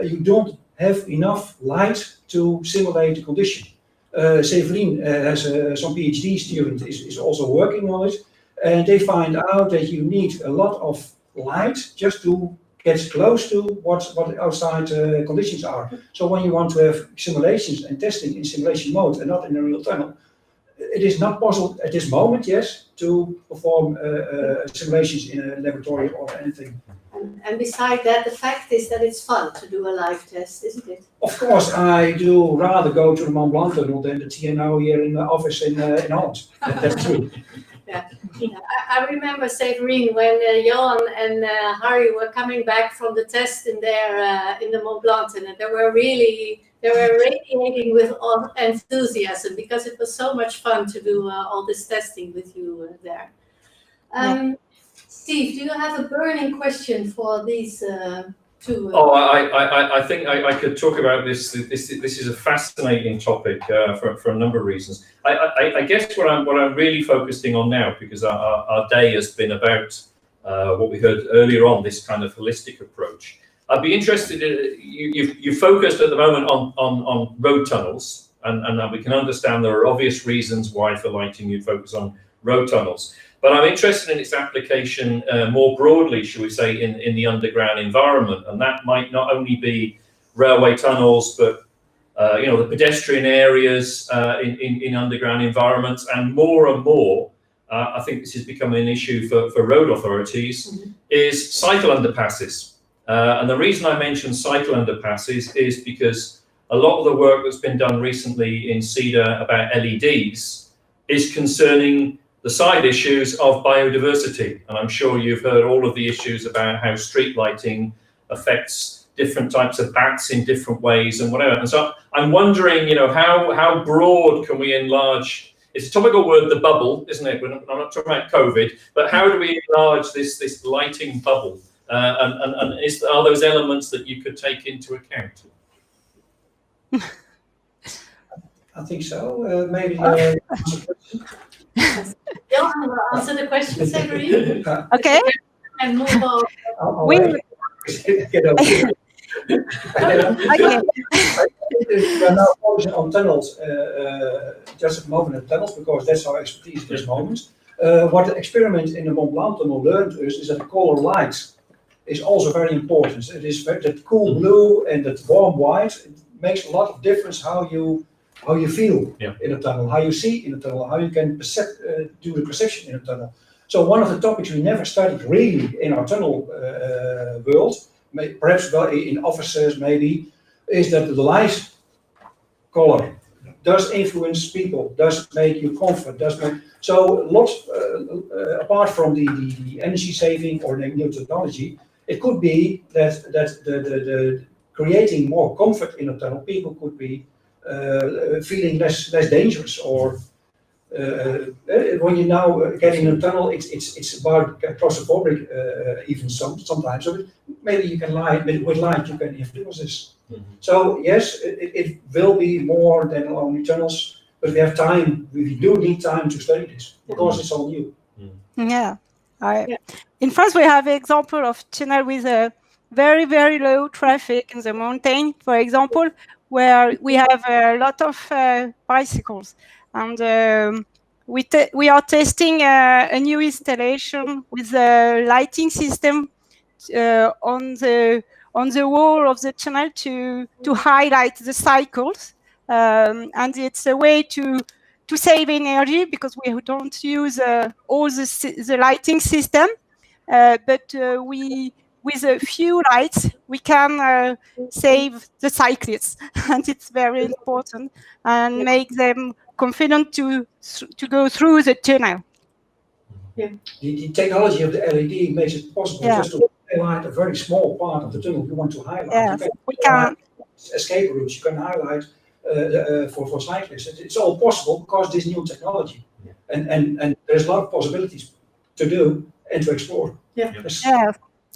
you don't have enough light to simulate the condition. Severine has some PhD student is also working on it, and they find out that you need a lot of light just to get close to what the outside conditions are. So when you want to have simulations and testing in simulation mode and not in a real tunnel, it is not possible at this moment, yes, to perform simulations in a laboratory or anything. And beside that, the fact is that it's fun to do a live test, isn't it? Of course, I do rather go to the Mont Blanc tunnel than the TNO here in the office in Holland. That's true. Yeah. I remember, Severine, when Johan and Harry were coming back from the test in the Mont Blanc, and they were radiating with enthusiasm because it was so much fun to do all this testing with you there. Steve, do you have a burning question for these two? I think I could talk about this. This is a fascinating topic for a number of reasons. I guess what I'm really focusing on now, because our day has been about what we heard earlier on, this kind of holistic approach. I'd be interested in, you focused at the moment on road tunnels, and we can understand there are obvious reasons why for lighting you focus on road tunnels. But I'm interested in its application more broadly, shall we say, in the underground environment, and that might not only be railway tunnels, but the pedestrian areas in underground environments, and more. I think this is becoming an issue for road authorities, is cycle underpasses. And the reason I mention cycle underpasses is because a lot of the work that's been done recently in CEDR about LEDs is concerning the side issues of biodiversity. And I'm sure you've heard all of the issues about how street lighting affects different types of bats in different ways and whatever. And so I'm wondering, how broad can we enlarge? it's a topical word, the bubble, isn't it? I'm not talking about COVID, but how do we enlarge this lighting bubble? And are those elements that you could take into account? I think so. Maybe. Johan will answer the question, Severine. Okay. And move on. Get over here. Okay. We are now focusing on tunnels, just at the moment in tunnels, because that's our expertise at this moment. What the experiment in the Mont Blanc tunnel learned us is that the color light is also very important. It is that cool blue and that warm white. It makes a lot of difference how you feel in a tunnel, how you see in a tunnel, how you can do the perception in a tunnel. So one of the topics we never studied really in our tunnel world, perhaps in offices maybe, is that the light color does influence people, does make you comfort, so lots apart from the energy saving or the new technology, it could be that the creating more comfort in a tunnel, people could be feeling less dangerous, or when you now get in a tunnel, it's about claustrophobic even sometimes. So maybe you can with light you can influence this. So yes, it will be more than only tunnels, but we have time. We do need time to study this because it's all new. Yeah. In France, we have an example of tunnel with a very, very low traffic in the mountain, for example, where we have a lot of bicycles. And we are testing a new installation with a lighting system on the wall of the tunnel to highlight the cycles. And it's a way to save energy because we don't use all the lighting system, but with a few lights we can save the cyclists, and it's very important and make them confident to go through the tunnel. The technology of the LED makes it possible just to highlight a very small part of the tunnel you want to highlight. Yes, you can escape routes, you can highlight for cyclists. It's all possible because this new technology, and there's a lot of possibilities to do and to explore. Yes.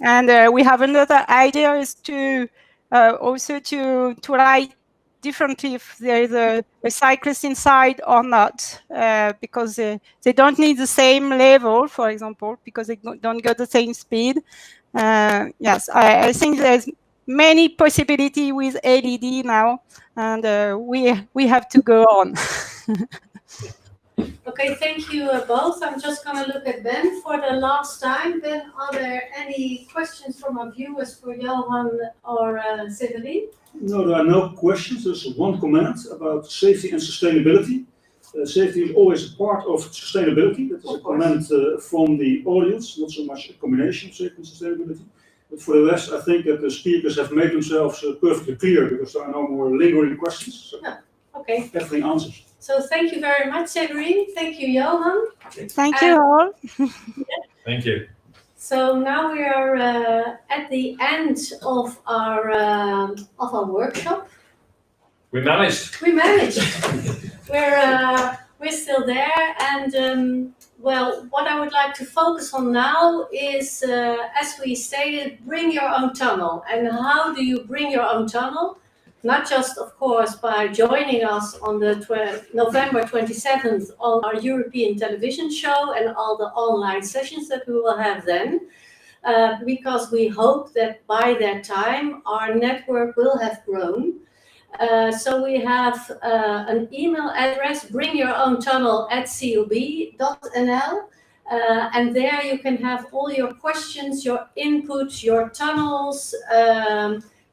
And we have another idea is to also to light differently if there is a cyclist inside or not, because they don't need the same level, for example, because they don't get the same speed. Yes, I think there's many possibilities with LED now, and we have to go on. Okay, thank you both. I'm just going to look at Ben for the last time. Ben, are there any questions from our viewers for Johan or Severine? No, there are no questions. There's one comment about safety and sustainability. Safety is always a part of sustainability. That is a comment from the audience, not so much a combination of safety and sustainability. But for the rest, I think that the speakers have made themselves perfectly clear because there are no more lingering questions. So okay. Everything answers. So thank you very much, Severine. Thank you, Johan. Thank you all. Thank you. So now we are at the end of our workshop. We managed. We managed. We're still there, and well, what I would like to focus on now is, as we stated, bring your own tunnel. And how do you bring your own tunnel? Not just, of course, by joining us on the November 27th on our European television show and all the online sessions that we will have then, because we hope that by that time our network will have grown. So we have an email address, bringyourowntunnel@cob.nl, and there you can have all your questions, your input, your tunnels,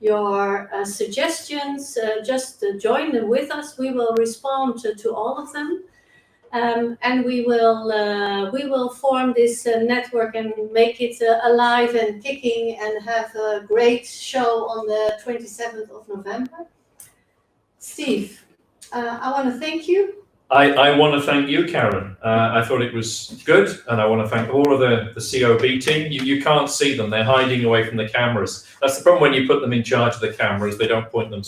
your suggestions. Just join them with us. We will respond to all of them, and we will form this network and make it alive and kicking and have a great show on the 27th of November. Steve, I want to thank you. I want to thank you, Karen. I thought it was good, and I want to thank all of the COB team. You can't see them; they're hiding away from the cameras. That's the problem when you put them in charge of the cameras; they don't point them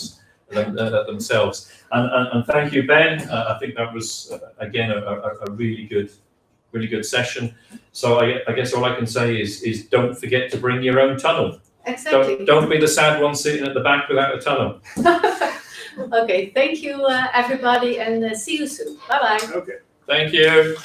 themselves. And thank you, Ben. I think that was again a really good session. So I guess all I can say is don't forget to bring your own tunnel. Exactly. Don't be the sad one sitting at the back without a tunnel. Okay, thank you everybody, and see you soon. Bye bye. Okay. Thank you.